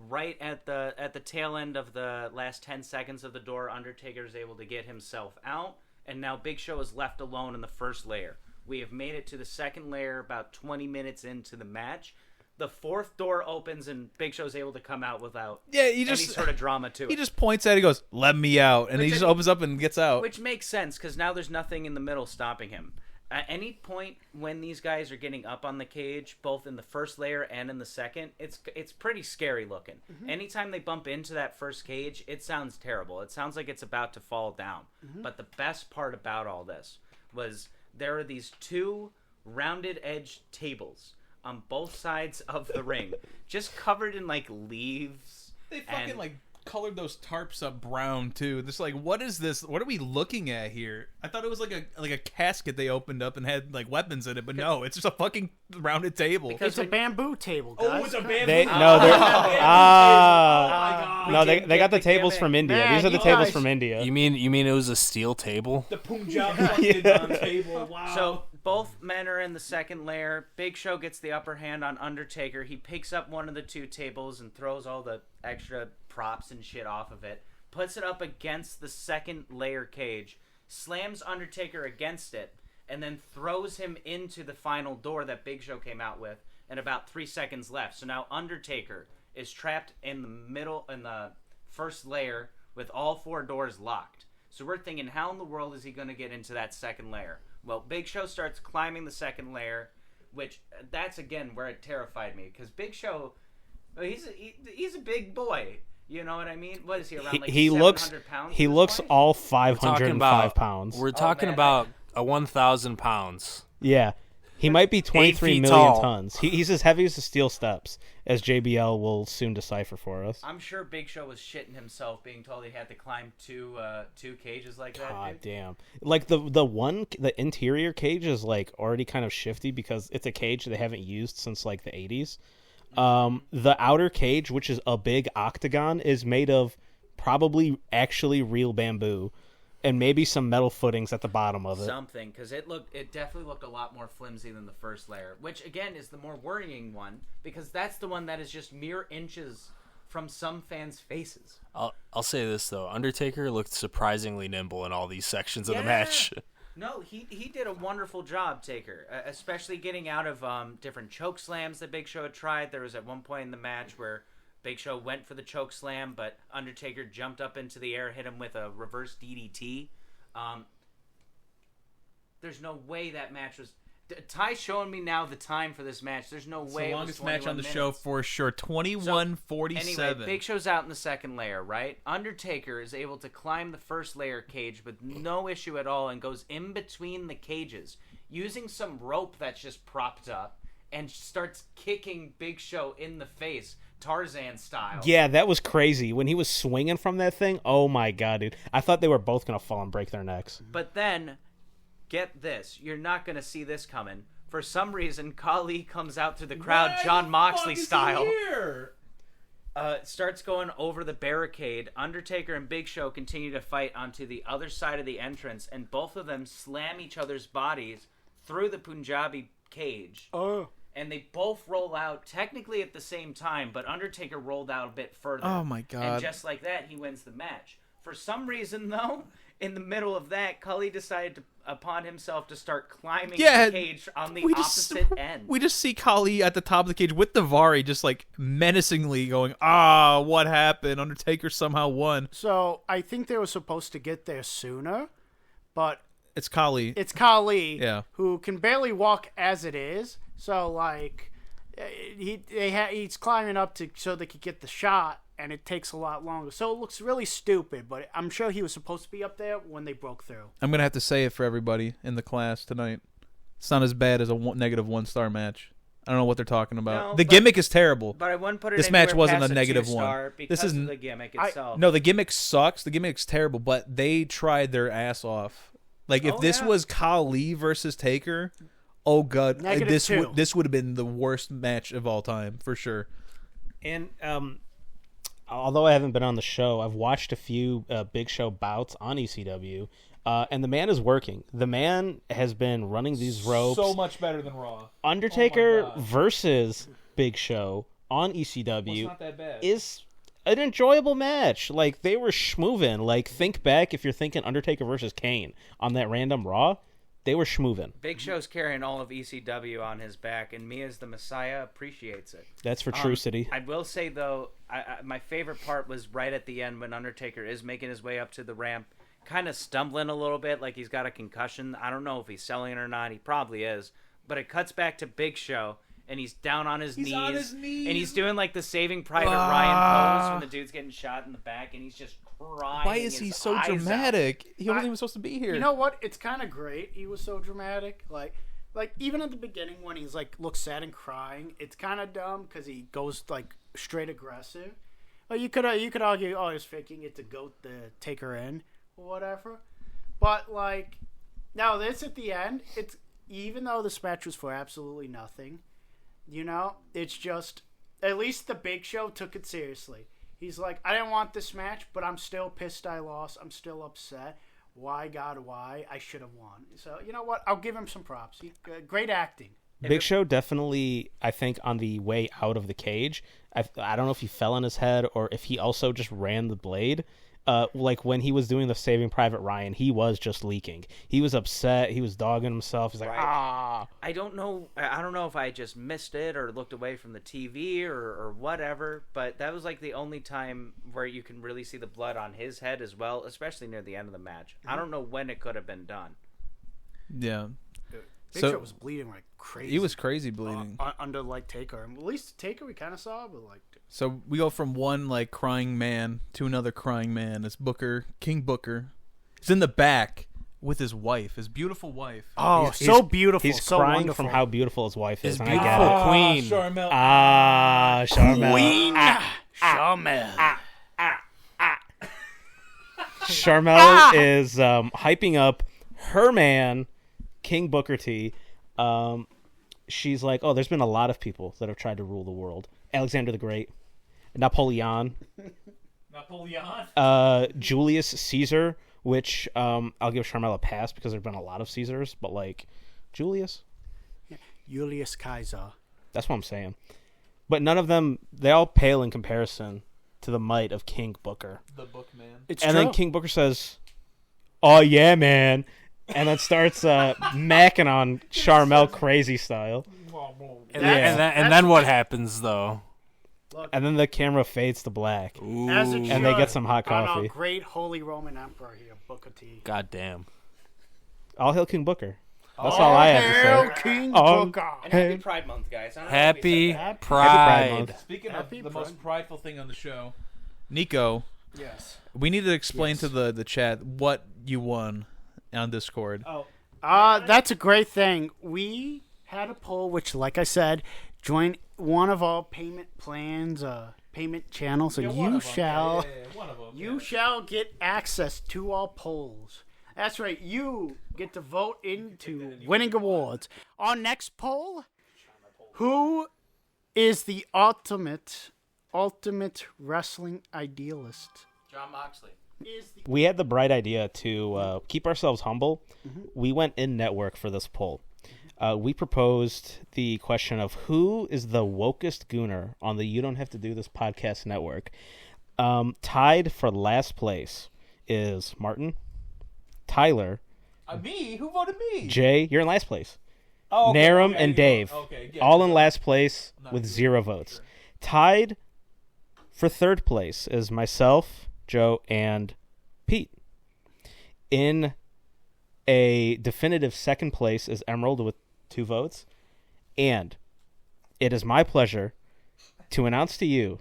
Right at the tail end of the last 10 seconds of the door, Undertaker is able to get himself out, and now Big Show is left alone in the first layer. We have made it to the second layer about 20 minutes into the match. The fourth door opens, and Big Show is able to come out without any sort of drama to it. He just points at it, he goes, "Let me out," and he just opens up and gets out. Which makes sense, because now there's nothing in the middle stopping him. At any point when these guys are getting up on the cage, both in the first layer and in the second, it's pretty scary looking. Mm-hmm. Anytime they bump into that first cage, it sounds terrible. It sounds like it's about to fall down. Mm-hmm. But the best part about all this was there are these two rounded edge tables on both sides of the ring, just covered in like leaves. They fucking colored those tarps up brown too. This what is this? What are we looking at here? I thought it was like a casket they opened up and had like weapons in it, but no, it's just a fucking rounded table. It's a bamboo table, guys. Oh, it's a bamboo. They got the tables from India. Man, these are the tables from India. You mean it was a steel table? The Punjabi table. Wow. So both men are in the second layer. Big Show gets the upper hand on Undertaker. He picks up one of the two tables and throws all the extra props and shit off of it, puts it up against the second layer cage, slams Undertaker against it, and then throws him into the final door that Big Show came out with, and about 3 seconds left. So now Undertaker is trapped in the middle, in the first layer, with all four doors locked. So we're thinking, how in the world is he going to get into that second layer? Well, Big Show starts climbing the second layer, which that's again where it terrified me, because Big Show, he's a big boy. You know what I mean? What is he, around like 700 pounds? He looks all 505 pounds. We're talking about a 1,000 pounds. Yeah. He might be 23 feet million tall. tons. He's as heavy as the steel steps, as JBL will soon decipher for us. I'm sure Big Show was shitting himself being told he had to climb two cages like that. God Dude. damn! Like the interior cage is like already kind of shifty because it's a cage they haven't used since like the 80s. The outer cage, which is a big octagon, is made of probably actually real bamboo, and maybe some metal footings at the bottom of it. Something, because it definitely looked a lot more flimsy than the first layer, which again is the more worrying one because that's the one that is just mere inches from some fans' faces. I'll say this though, Undertaker looked surprisingly nimble in all these sections of the match. No, he did a wonderful job, Taker, especially getting out of different choke slams that Big Show had tried. There was at one point in the match where Big Show went for the choke slam, but Undertaker jumped up into the air, hit him with a reverse DDT. There's no way that match was... Ty's showing me now the time for this match. There's no way the it longest was match on the show minutes. for sure. 21:47. Anyway, Big Show's out in the second layer, right? Undertaker is able to climb the first layer cage with no issue at all and goes in between the cages using some rope that's just propped up and starts kicking Big Show in the face, Tarzan style. Yeah, that was crazy. When he was swinging from that thing, oh my god, dude. I thought they were both going to fall and break their necks. But then, get this. You're not going to see this coming. For some reason, Khali comes out through the crowd, John Moxley style. Starts going over the barricade. Undertaker and Big Show continue to fight onto the other side of the entrance, and both of them slam each other's bodies through the Punjabi cage. Oh. And they both roll out technically at the same time, but Undertaker rolled out a bit further. Oh, my God. And just like that, he wins the match. For some reason, though, in the middle of that, Khali decided to, upon himself to start climbing the cage on the opposite end. We just see Khali at the top of the cage with Daivari just like menacingly going, what happened? Undertaker somehow won. So I think they were supposed to get there sooner, but It's Khali. it's Khali Yeah. who can barely walk as it is. So like he's climbing up so they could get the shot, and it takes a lot longer. So it looks really stupid, but I'm sure he was supposed to be up there when they broke through. I'm going to have to say it for everybody in the class tonight. It's not as bad as a negative 1-star match. I don't know what they're talking about. No, The gimmick is terrible. But I wouldn't put it This match anywhere wasn't past a negative 2-star one. because This is of the gimmick itself. No, the gimmick sucks. The gimmick's terrible, but they tried their ass off. Like, if this was Khali versus Taker, oh, God, -2. this would have been the worst match of all time, for sure. And although I haven't been on the show, I've watched a few Big Show bouts on ECW, and the man is working. The man has been running these ropes. So much better than Raw. Undertaker Oh my God. versus Big Show on ECW not that bad. is an enjoyable match. Like, they were schmoovin'. Like, think back if you're thinking Undertaker versus Kane on that random Raw. They were schmoovin'. Big Show's carrying all of ECW on his back, and me as the Messiah appreciates it. That's for True City. I will say, though, my favorite part was right at the end when Undertaker is making his way up to the ramp, kind of stumbling a little bit like he's got a concussion. I don't know if he's selling it or not. He probably is. But it cuts back to Big Show, and he's down on his knees. on his knees. And he's doing like the Saving Private Ryan pose when the dude's getting shot in the back, and he's just crying. Why is he his so eyes out. dramatic? He wasn't even supposed to be here. You know what? It's kind of great. He was so dramatic. Like even at the beginning when he's like looks sad and crying, it's kind of dumb because he goes like straight aggressive. Like you could argue, oh, he's faking it to goat the Taker in or whatever. But like now this at the end, it's even though this match was for absolutely nothing, you know, it's just at least the Big Show took it seriously. He's like, I didn't want this match, but I'm still pissed I lost. I'm still upset. Why, God, why? I should have won. So, you know what? I'll give him some props. Great acting. Big Show definitely, I think, on the way out of the cage, I don't know if he fell on his head or if he also just ran the blade. Like when he was doing the Saving Private Ryan, he was just leaking. He was upset. He was dogging himself. He's like, Right. I don't know if I just missed it or looked away from the TV or whatever, but that was like the only time where you can really see the blood on his head as well, especially near the end of the match. I don't know when it could have been done. Yeah. Big So- Show was bleeding like crazy. He was crazy bleeding. Under like Taker. At least Taker we kind of saw, but like So we go from one like crying man to another crying man. It's King Booker. He's in the back with his wife, his beautiful wife. Oh, so beautiful. He's so crying wonderful. from how beautiful his wife is. His and I get beautiful it. queen. Charmel. Charmel. Queen Charmel. Charmel is hyping up her man, King Booker T. She's like, oh, there's been a lot of people that have tried to rule the world. Alexander the Great, Napoleon, Julius Caesar, which I'll give Charmel a pass because there have been a lot of Caesars, but like Julius, Julius Caesar. that's what I'm saying. But none of them, they all pale in comparison to the might of King Booker. The bookman. It's And true. then King Booker says, oh yeah, man. And then starts macking on Charmel crazy style. And, That's- and then what happens though? And then the camera fades to black. As it And they should. get some hot On coffee. our great Holy Roman Emperor here, Booker T. God damn. All hail King Booker. That's all I have to Hail say. King Oh. Booker. And happy Pride Month, guys. I don't know if we Happy said that. Pride Pride. Month. Speaking Happy of the Pride. most prideful thing on the show, Nico, Yes. we need to explain to the chat what you won on Discord. That's a great thing. We had a poll, which, like I said, join one of our payment plans, payment channels, and you shall shall get access to our polls. That's right. You get to vote into winning awards. Our next poll: who is the ultimate wrestling idealist? John Moxley. We had the bright idea to keep ourselves humble. We went in network for this poll. We proposed the question of who is the wokest gooner on the You Don't Have to Do This podcast network. Tied for last place is Martin, Tyler, Me? Who voted me? Jay. You're in last place. Oh, okay, Narum okay, and you Dave, vote. Okay, yeah. all in last place with good. 0 votes. Tied for third place is myself, Joe, and Pete. In a definitive second place is Emerald with 2 votes. And it is my pleasure to announce to you,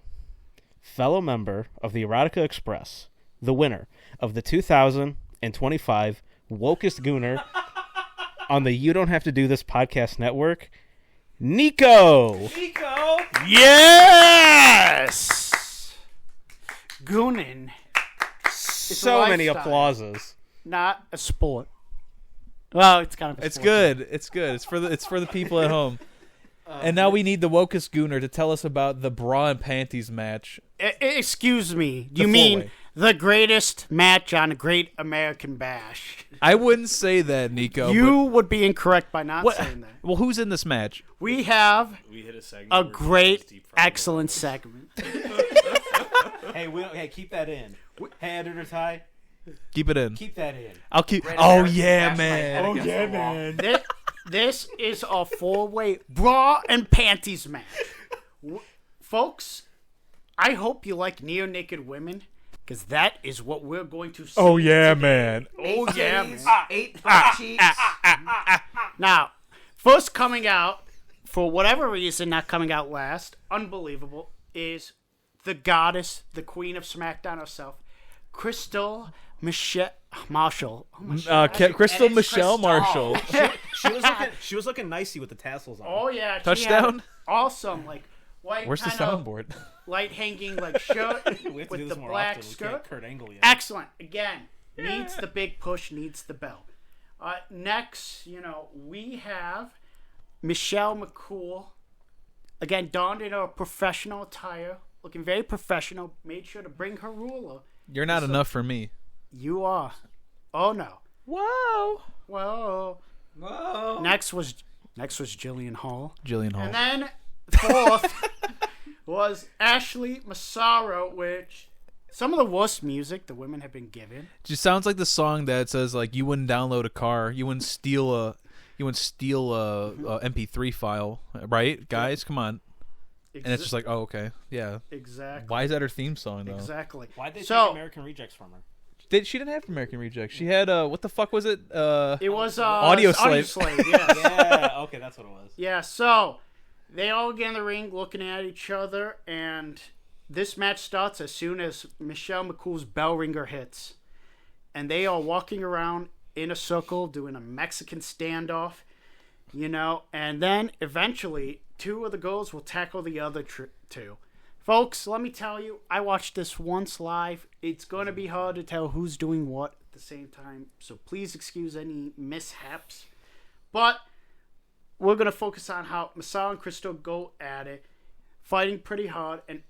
fellow member of the Erotica Express, the winner of the 2025 Wokest Gooner on the You Don't Have to Do This podcast network, Nico. Nico! Yes. Goonin, So many lifestyle. applauses. not a sport. Well, it's kind of. It's good. It's good. It's for the people at home. And now we need the Wokest Gooner to tell us about the bra and panties match. Excuse me. The You mean four-way. the greatest match on Great American Bash? I wouldn't say that, Nico. You would be incorrect by not but, saying that. well, who's in this match? We have We hit a segment. a great, excellent segment. Hey, keep that in. Hey, Editor Ty, Keep it in. keep that in. I'll keep. Great Oh American yeah, Bash, my head man. against the wall. This is a 4-way bra and panties match. Folks, I hope you like near-naked women, because that is what we're going to see. Oh yeah, man. Oh, yeah, man. 8 butt cheeks. Now, first coming out, for whatever reason, not coming out last, unbelievable, is the goddess, the queen of SmackDown herself, Crystal Marshall. Oh, my Crystal And it's Michelle Crystal. Marshall. She was looking nicey with the tassels on. Oh yeah, she Touchdown? had awesome, like white. Where's the kind of soundboard? light hanging like shirt We have to do with this the more black often. We skirt. can't Kurt Angle yet. Excellent. Again, needs the big push, needs the belt. Next, we have Michelle McCool. Again, donned in her professional attire, looking very professional. Made sure to bring her ruler. You're not enough for me. You are. Oh no. Whoa. Whoa. Whoa. Next was Jillian Hall. Jillian Hall. And then fourth was Ashley Massaro, which some of the worst music the women have been given. Just sounds like the song that says like you wouldn't download a car, you wouldn't steal a MP3 file, right? Guys, come on. And it's just like, oh, okay, yeah. Exactly. Why is that her theme song though? Exactly. Why'd they So- take American Rejects from her? She didn't have American Rejects. She had what the fuck was it? It was Audio Slave. yes. Yeah, okay, that's what it was. Yeah, so they all get in the ring looking at each other, and this match starts as soon as Michelle McCool's bell ringer hits. And they are walking around in a circle doing a Mexican standoff, and then eventually 2 of the girls will tackle the other 2. Folks, let me tell you, I watched this once live. It's going to be hard to tell who's doing what at the same time, so please excuse any mishaps. But we're going to focus on how Masao and Crystal go at it, fighting pretty hard, and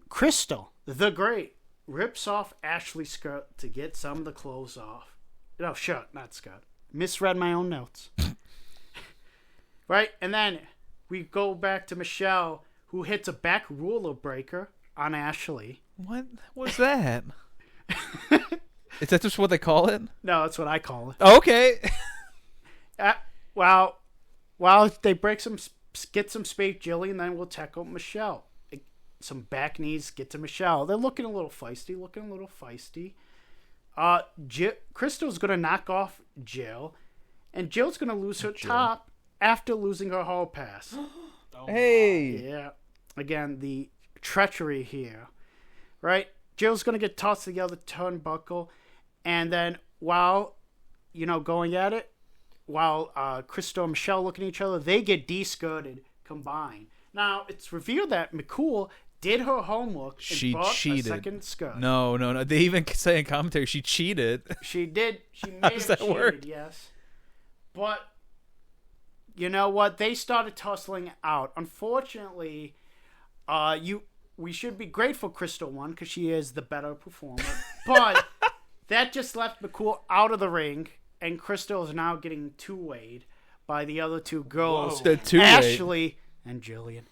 Crystal, the Great, rips off Ashley's skirt to get some of the clothes off. No, shirt, not skirt. Misread my own notes. Right? And then we go back to Michelle, who hits a back ruler breaker on Ashley. What was that? Is that just what they call it? No, that's what I call it. Okay. While they get some space, Jillian then will tackle Michelle. Some back knees get to Michelle. They're looking a little feisty. Crystal's going to knock off Jill, and Jill's going to lose her top after losing her hall pass. Hey. Yeah. Again, the treachery here. Right? Jill's going to get tossed to the other turnbuckle, and then while, going at it, while Crystal and Michelle look at each other, they get de-skirted combined. Now, it's revealed that McCool did her homework and She bought cheated. a second skirt. No. They even say in commentary she cheated. She did. She may How have does that cheated, work? yes. But, you know what? They started tussling out. Unfortunately, we should be grateful Crystal won because she is the better performer. But that just left McCool out of the ring, and Crystal is now getting two-wayed by the other 2 girls, The two-way. Ashley and Jillian.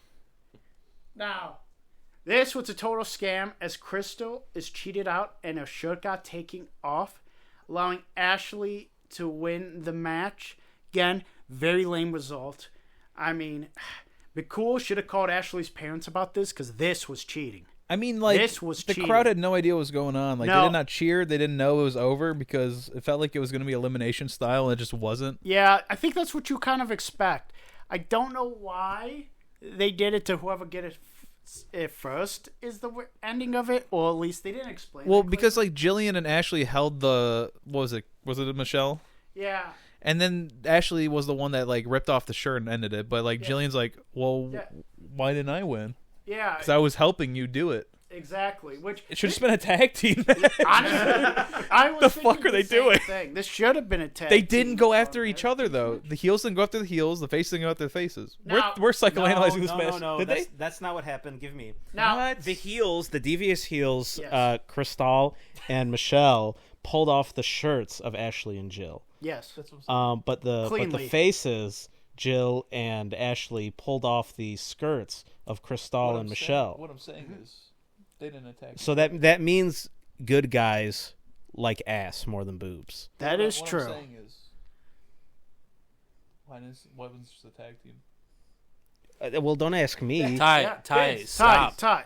Now, this was a total scam as Crystal is cheated out and her shirt got taken off, allowing Ashley to win the match. Again, very lame result. I mean, McCool should have called Ashley's parents about this because this was cheating. I mean, like, This was the cheating. crowd had no idea what was going on. Like, No. they did not cheer. They didn't know it was over because it felt like it was going to be elimination style, and it just wasn't. Yeah, I think that's what you kind of expect. I don't know why they did it to whoever get it first is the ending of it, or at least they didn't explain Well, it because, like, Jillian and Ashley held the... What was it? Was it Michelle? Yeah. And then Ashley was the one that, like, ripped off the shirt and ended it. But, like, Yeah. Jillian's like, well, Yeah. why didn't I win? Yeah, Because I was helping you do it. exactly. Which It should have just been a tag team. honestly, I was The thinking fuck are they the same doing? thing. This should have been a tag. They didn't team go for after it. each other, though. The heels didn't go after the heels. The faces didn't go after the faces. Now- We're psychoanalyzing this match. No, Did they? that's not what happened. Give me. Now, The heels, the devious heels, Yes. Crystal and Michelle pulled off the shirts of Ashley and Jill. yes. But the Cleanly. faces, Jill and Ashley pulled off the skirts of Crystal and Michelle. What I'm saying is, they didn't attack. So that means good guys like ass more than boobs. That is true. is, why wasn't just a tag team? Well, don't ask me. Ty, stop. Ty.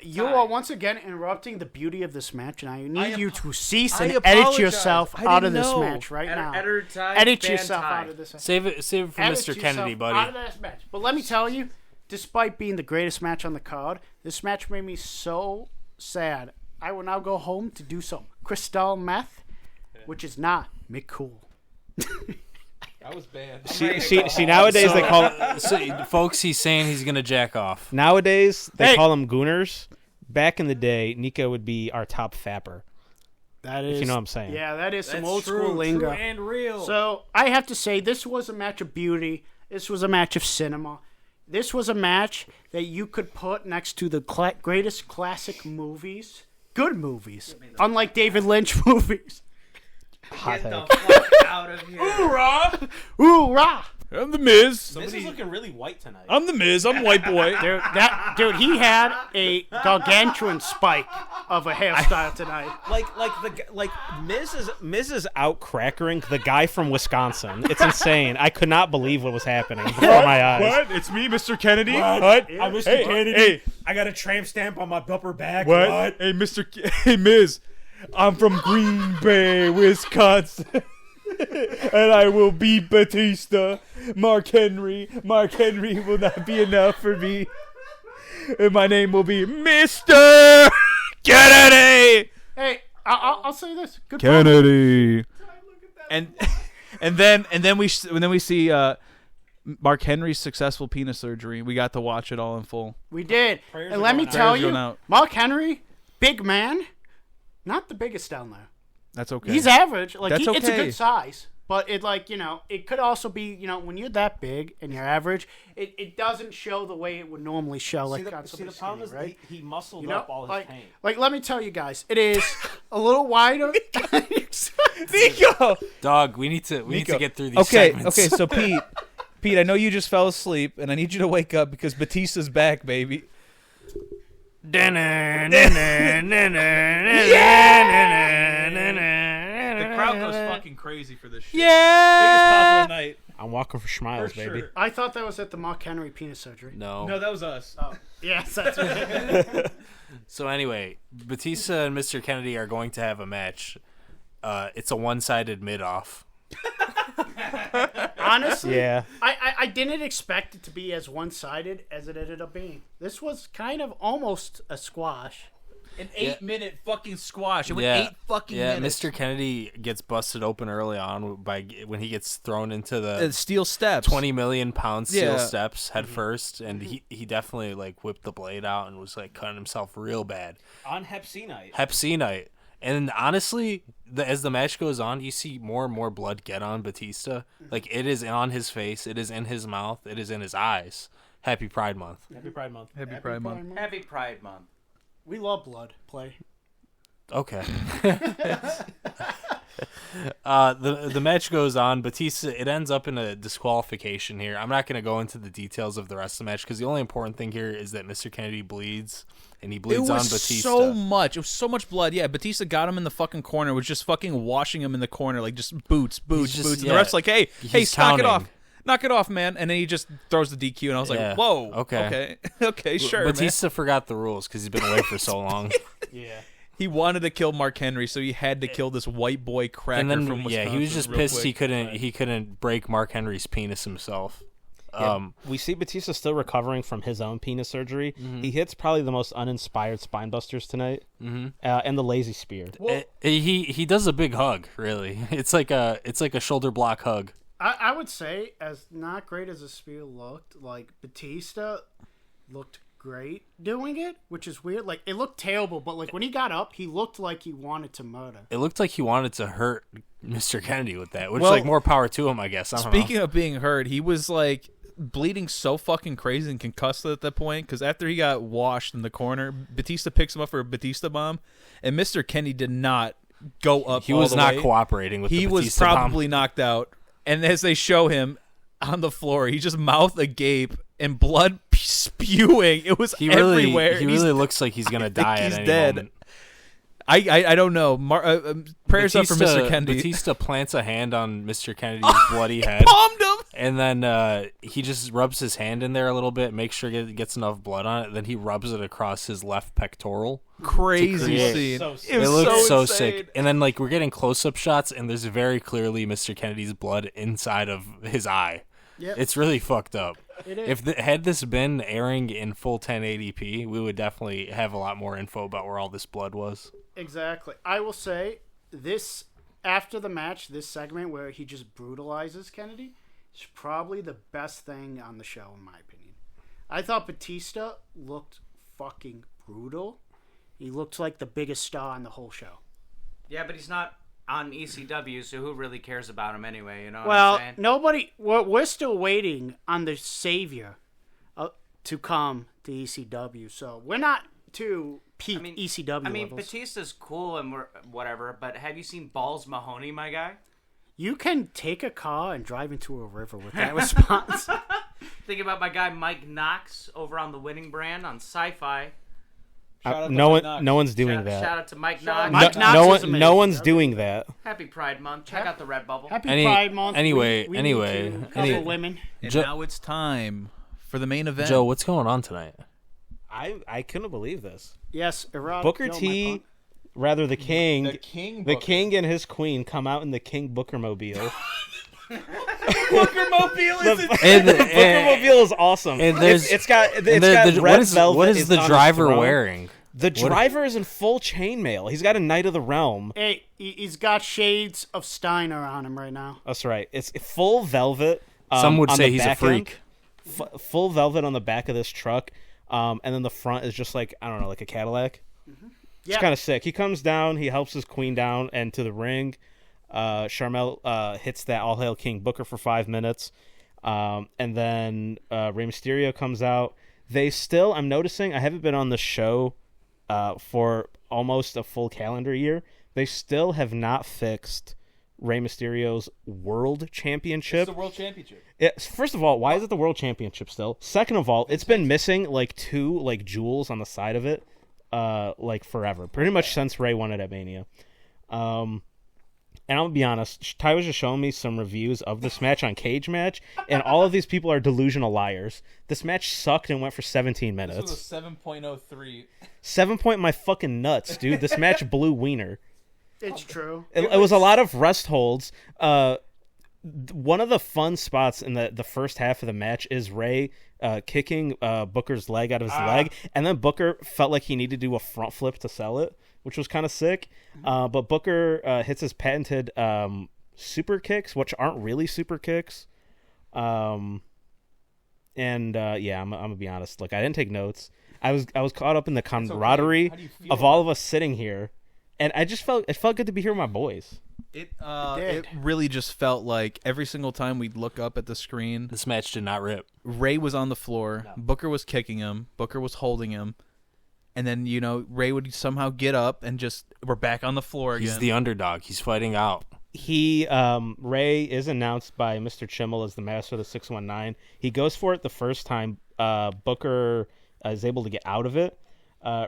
You are once again interrupting the beauty of this match, and I need you to cease and edit yourself out of this match right now. Edit yourself out of this match. Save it for Edit Mr. yourself Kennedy, out buddy. of this match. But let me tell you, despite being the greatest match on the card, this match made me so sad. I will now go home to do some crystal meth, which is not McCool. I was banned. See, nowadays they call So, folks, he's saying he's gonna jack off. nowadays they Hey. call them gooners. Back in the day, Nico would be our top fapper. That is, you know what I'm saying. Yeah, that is some old school lingo. and real. So I have to say, this was a match of beauty. This was a match of cinema. This was a match that you could put next to the greatest classic movies, good movies, unlike David Lynch movies. Hot Get take. the fuck out of here. Hoorah! I'm the Miz. This is looking really white tonight. I'm the Miz. I'm white boy. Dude, he had a gargantuan spike of a hairstyle tonight. Like Miz is out crackering the guy from Wisconsin. It's insane. I could not believe what was happening before my eyes. What? It's me, Mr. Kennedy. What? I'm Mr. Hey, Kennedy. hey. I got a tramp stamp on my bumper bag. What? Hey, Hey, Miz. I'm from Green Bay, Wisconsin. And I will beat Batista. Mark Henry will not be enough for me. And my name will be Mr. Kennedy. Hey, I'll say this. Good Kennedy. and then we see Mark Henry's successful penis surgery. We got to watch it all in full. We did. Prayers And are let me going tell Prayers you, going out. Mark Henry, big man, not the biggest down there. That's okay. He's average. Like That's it's a okay. good size. But it it could also be, when you're that big and you're average, it doesn't show the way it would normally show. Like on the somebody problem skinny, is right? he muscled You know, up all his like, paint. let me tell you guys, it is a little wider. Nico. Dog, we need to get through these Okay, segments. okay. So Pete, I know you just fell asleep, and I need you to wake up because Batista's back, baby. The crowd goes fucking crazy for this shit. Yeah. Biggest pop of the night. I'm walking for smiles, For baby. sure. I thought that was at the Mark Henry penis surgery. No. No, that was us. Oh, yes, that's right. So anyway, Batista and Mr. Kennedy are going to have a match. It's a one-sided mid-off. Honestly, Yeah. I didn't expect it to be as one-sided as it ended up being. This was kind of almost a squash. An 8-minute fucking squash. It went Yeah. 8 fucking Yeah, minutes. Mr. Kennedy gets busted open early on when he gets thrown into the Steel steps. 20 million pound steel Yeah. steps head first, and he definitely whipped the blade out and was cutting himself real bad. On Hepsinite. Hepsinite. And honestly, as the match goes on, you see more and more blood get on Batista. It is on his face, it is in his mouth, it is in his eyes. Happy Pride Month. Happy Pride Month. Happy Pride Month. Happy Pride Month. We love blood play. Okay. The match goes on. Batista, it ends up in a disqualification here. I'm not going to go into the details of the rest of the match because the only important thing here is that Mr. Kennedy bleeds, and he bleeds It on was Batista. so much. It was so much blood. Yeah, Batista got him in the fucking corner. Was just fucking washing him in the corner, just boots. just- And the yeah. ref's like, hey, He's knock it counting. off. Knock it off, man. And then he just throws the DQ, and I was Yeah. like, whoa. Okay. Okay, sure, man. Batista forgot the rules because he's been away for so long. Yeah. He wanted to kill Mark Henry, so he had to kill this white boy cracker And then from Wisconsin. he was just real pissed quick. he couldn't break Mark Henry's penis himself. We see Batista still recovering from his own penis surgery. He hits probably the most uninspired spine busters tonight, and the lazy spear. He does a big hug, really. It's like a shoulder block hug. I would say, as not great as the spear looked, Batista looked great doing it, which is weird. It looked terrible, but when he got up, he looked like he wanted to murder. It looked like he wanted to hurt Mr. Kennedy with that, which Well, more power to him, I guess. I don't know. Speaking of being hurt, he was bleeding so fucking crazy and concussed at that point because after he got washed in the corner, Batista picks him up for a Batista bomb, and Mr. Kennedy did not go up. He all was the not way. cooperating with He the was Batista bomb. probably knocked out, and as they show him on the floor, he just mouth agape and blood spewing. It was He everywhere. really He's- looks like he's gonna die he's at any dead. moment. I don't know. Prayers up for Mr. Kennedy. Batista plants a hand on Mr. Kennedy's bloody head, Bombed him. and then he just rubs his hand in there a little bit, makes sure it gets enough blood on it. Then he rubs it across his left pectoral. Crazy create- scene. So sick. It It was looks so insane. sick. And then we're getting close-up shots, and there's very clearly Mr. Kennedy's blood inside of his eye. Yep. It's really fucked up. It is. If had this been airing in full 1080p, we would definitely have a lot more info about where all this blood was. Exactly. I will say this after the match, this segment where he just brutalizes Kennedy is probably the best thing on the show, in my opinion. I thought Batista looked fucking brutal. He looked like the biggest star on the whole show. Yeah, but he's not on ECW, so who really cares about him anyway? You know what Well, I'm saying? nobody. We're still waiting on the savior to come to ECW, so we're not to peak ECW I mean, levels. Batista's cool and whatever, but have you seen Balls Mahoney, my guy? You can take a car and drive into a river with that response. Think about my guy Mike Knox over on the Winning Brand on Sci-Fi. No one's doing that. Shout out to Mike Knox. Mike Knox no is one, amazing. no one's doing that. Happy Pride Month. Check out the Red Bubble. Happy Any- Pride Month. anyway- we anyway- need to cover women. And Jo- now it's time for the main event. Joe, what's going on tonight? I couldn't believe this. Yes, erotic. Booker Joe, my T, punk. rather the king, the king and his queen come out in the King Booker mobile. Booker Mobile is And, Booker mobile is awesome. and there's- it's got and got red what is velvet the on his driver throne. wearing? The driver is in full chainmail. He's got a Knight of the Realm. Hey, he's got shades of Steiner on him right now. That's right. It's full velvet. Some would on say the he's a back end. freak. Full velvet on the back of this truck. And then the front is just like, I don't know, like a Cadillac. It's kind of sick. He comes down. He helps his queen down and to the ring. Sharmell hits that All Hail King Booker for 5 minutes. And then Rey Mysterio comes out. I'm noticing, I haven't been on the show for almost a full calendar year. They still have not fixed Rey Mysterio's World Championship. It's the World Championship. First of all, why is it the World Championship still? Second of all, it's been missing like 2 like jewels on the side of it like forever. Pretty much since Rey won it at Mania. And I'll be honest, Ty was just showing me some reviews of this match on Cage Match, and all of these people are delusional liars. This match sucked and went for 17 minutes. This was a 7.03. 7 my fucking nuts, dude. This match blew wiener. It's true. It was a lot of rest holds. One of the fun spots in the first half of the match is Rey kicking Booker's leg out of his leg, and then Booker felt like he needed to do a front flip to sell it, which was kind of sick. But Booker hits his patented super kicks, which aren't really super kicks. I'm gonna be honest. Like, I didn't take notes. I was caught up in the camaraderie of all of us sitting here, and it felt good to be here with my boys. It really just felt like every single time we'd look up at the screen, This match did not rip. Rey was on the floor, Booker was kicking him, Booker was holding him, and then, Rey would somehow get up and just, we're back on the floor again. He's the underdog. He's fighting out. Rey is announced by Mr. Chimmel as the master of the 619. He goes for it the first time. Booker is able to get out of it.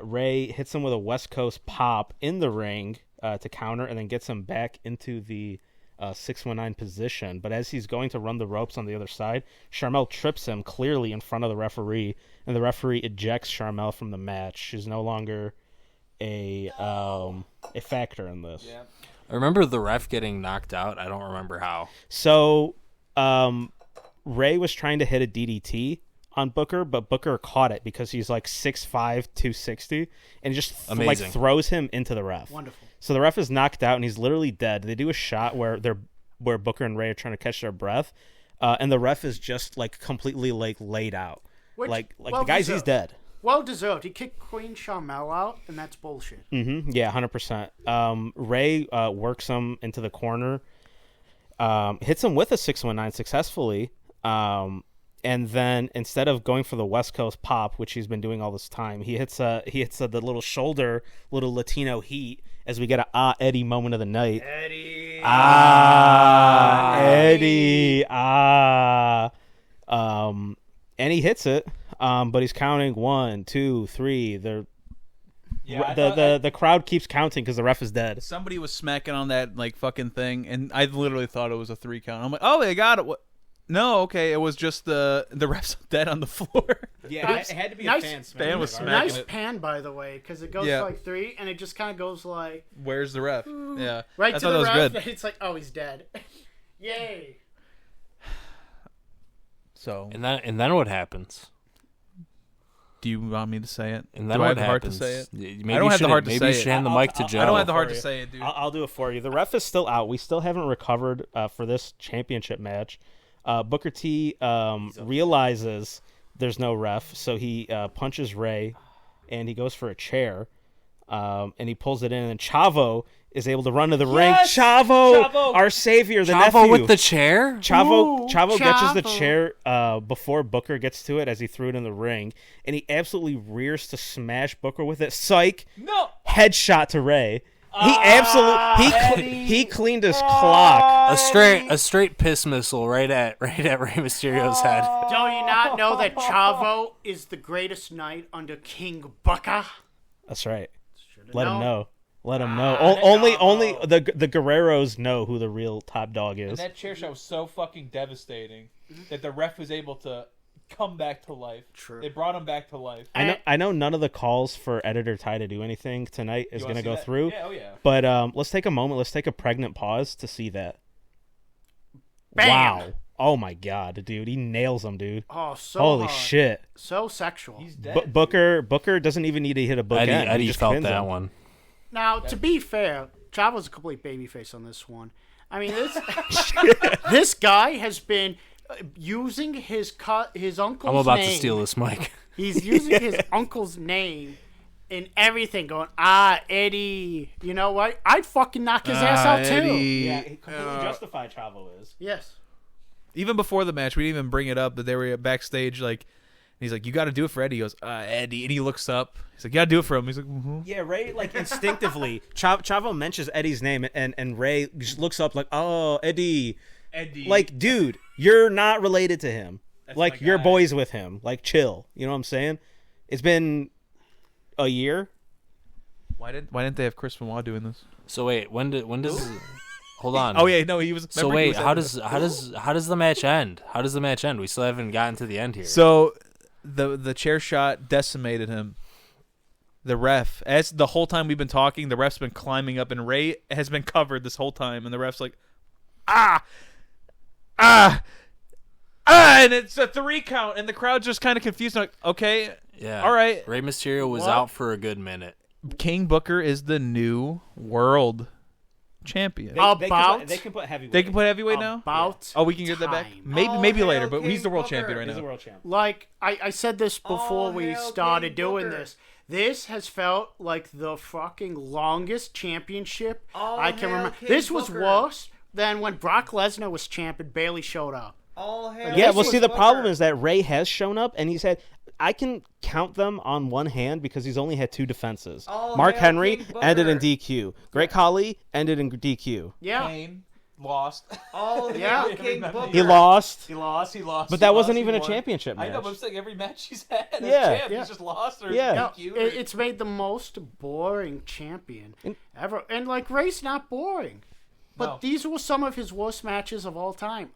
Rey hits him with a West Coast pop in the ring to counter, and then gets him back into the 619 position. But as he's going to run the ropes on the other side, Sharmell trips him clearly in front of the referee, and the referee ejects Sharmell from the match. She's no longer a factor in this. Yeah. I remember the ref getting knocked out. I don't remember how. So Rey was trying to hit a DDT on Booker, but Booker caught it because he's like 6'5", 260, and just throws him into the ref. Wonderful. So the ref is knocked out and he's literally dead. They do a shot where Booker and Rey are trying to catch their breath, and the ref is just like completely like laid out. The guy's he's dead. Well deserved. He kicked Queen Sharmell out, and that's bullshit. Mm-hmm. Yeah, 100%. Rey works him into the corner, hits him with a 619 successfully, and then instead of going for the West Coast pop, which he's been doing all this time, he hits the little shoulder, little Latino heat, as we get a Eddie moment of the night. Eddie. Eddie. And he hits it, but he's counting 1, 2, 3. The crowd keeps counting because the ref is dead. Somebody was smacking on that like fucking thing, and I literally thought it was a 3 count. I'm like, oh, they got it. What? No, okay, it was just the ref's dead on the floor. Yeah, it had to be nice, a fan. Fan was smacking Nice it. pan, by the way, because it goes to like 3, and it just kind of goes like... Where's the ref? Yeah, right I to thought the that was ref, good. and it's like, oh, he's dead. Yay. So, And then what happens? do you want me to say it? And then do I what have the heart to happens? say it? Maybe I don't have the heart to maybe say you it. should hand the mic to Joe. I don't have the heart for to you. say it, dude. I'll do it for you. The ref is still out. We still haven't recovered for this championship match. Booker T realizes there's no ref, so he punches Rey, and he goes for a chair, and he pulls it in, and Chavo is able to run to the ring. Chavo, our savior, the Chavo nephew. with the chair? Chavo catches the Chavo. chair before Booker gets to it as he threw it in the ring, and he absolutely rears to smash Booker with it. Psych! No. Headshot to Rey. He absolutely he cleaned his clock. A straight piss missile right at Rey Mysterio's head. Do you not know that Chavo is the greatest knight under King Booker? That's right. Let him know. Let him know. I Only the Guerreros know who the real top dog is. And that chair shot was so fucking devastating that the ref was able to come back to life. True. They brought him back to life. I know none of the calls for Editor Ty to do anything tonight is You going to wanna go see that? through. Yeah, oh yeah. But let's take a moment. Let's take a pregnant pause to see that. Bam! Wow. Oh my god, dude, he nails him, dude. Oh, so Holy hard. shit. So sexual. He's dead. Booker doesn't even need to hit a book. Eddie felt that one. Now, to be fair, Chavo's a complete babyface on this one. I mean, this guy has been using his uncle's name. I'm about to steal this mic. He's using his uncle's name in everything, going, Eddie. You know what? I'd fucking knock his ass out, too. Eddie. Yeah, completely justified Chavo is. Yes. Even before the match, we didn't even bring it up that they were backstage. Like, he's like, "You got to do it for Eddie." He goes, "Eddie," and he looks up. He's like, "You got to do it for him." He's like, "Mm-hmm." Yeah, Ray, like, instinctively, Chavo mentions Eddie's name, and Ray just looks up like, "Oh, Eddie." Eddie. Like, dude, you're not related to him. Like, my you're guy. boys with him. Like, chill. You know what I'm saying? It's been a year. Why didn't they have Chris Benoit doing this? So wait, when does hold on? Oh yeah, no, he was. So remember he wait, was how does the match end? How does the match end? We still haven't gotten to the end here. So the chair shot decimated him. The ref, as the whole time we've been talking, the ref's been climbing up, and Ray has been covered this whole time, and the ref's like, and it's a 3 count, and the crowd's just kind of confused. Like, okay, yeah, all right. Rey Mysterio was What? out for a good minute. King Booker is the new world champion. They can put heavyweight. They can put heavyweight now. About Oh, we can get that back. time. Maybe Oh, later, hail but he's King the world Booker. champion right He's now. a world champ. Like, I said this before All we hail started King doing Booker. this. This has felt like the fucking longest championship All I can hail remember. King This was Booker. worse than when Brock Lesnar was champ and barely showed up. All hail Yeah, King well, see, the Booker. problem is that Ray has shown up, and he said, I can count them on one hand because he's only had 2 defenses. All Mark hail Henry King ended in Booker. DQ. Great Khali ended in DQ. Yeah. Kane lost. All Yeah. hail King Booker. He lost. He lost. But that wasn't even a championship match. I know, but I'm saying every match he's had as Yeah. champ, Yeah. he's just lost or Yeah. No, DQ. it's made the most boring champion ever. And, like, Ray's not boring. But No. these were some of his worst matches of all time.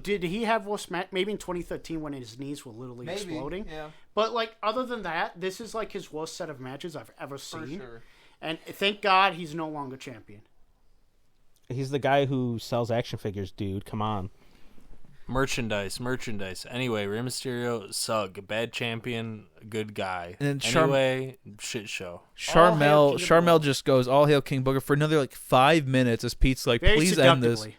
Did he have worst match? Maybe in 2013 when his knees were literally exploding. yeah, But, like, other than that, this is, like, his worst set of matches I've ever for seen. sure. And thank God he's no longer champion. He's the guy who sells action figures, dude. Come on. Merchandise. Anyway, Rey Mysterio, Sug, bad champion, good guy. And then anyway, shit show. All hail King Charmel just goes all hail King Booker for another like 5 minutes as Pete's like, Very please end this. seductively.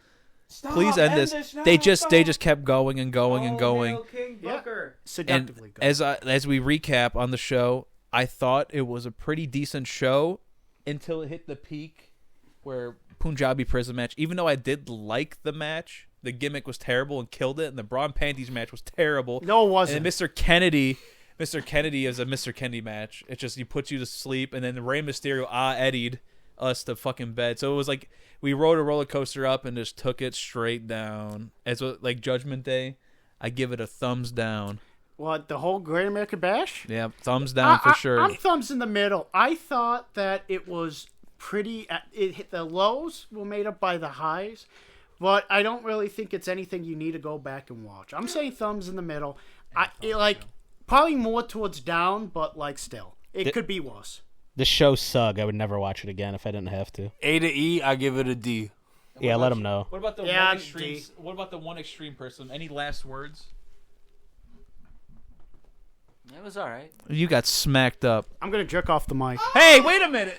Please end this. They just kept going and going and All going. hail King Yeah. Booker. And Seductively good. as we recap on the show, I thought it was a pretty decent show until it hit the peak where Punjabi Prison match. Even though I did like the match, the gimmick was terrible and killed it, and the Bra and Panties match was terrible. No, it wasn't. And Mr. Kennedy is a Mr. Kennedy match. It's just he puts you to sleep, and then Rey Mysterio Eddied us to fucking bed. So it was like we rode a roller coaster up and just took it straight down. As like Judgment Day, I give it a thumbs down. What, the whole Great American Bash? Yeah, thumbs down for sure. I'm thumbs in the middle. I thought that it was pretty. It hit the lows were made up by the highs, but I don't really think it's anything you need to go back and watch. I'm saying thumbs in the middle. Probably more towards down, but like still, it could be worse. The show sug. I would never watch it again if I didn't have to. A to E, I give it a D. Yeah, let him know. What about the Yeah, one extreme? D. What about the one extreme person? Any last words? It was all right. You got smacked up. I'm gonna jerk off the mic. Hey, wait a minute.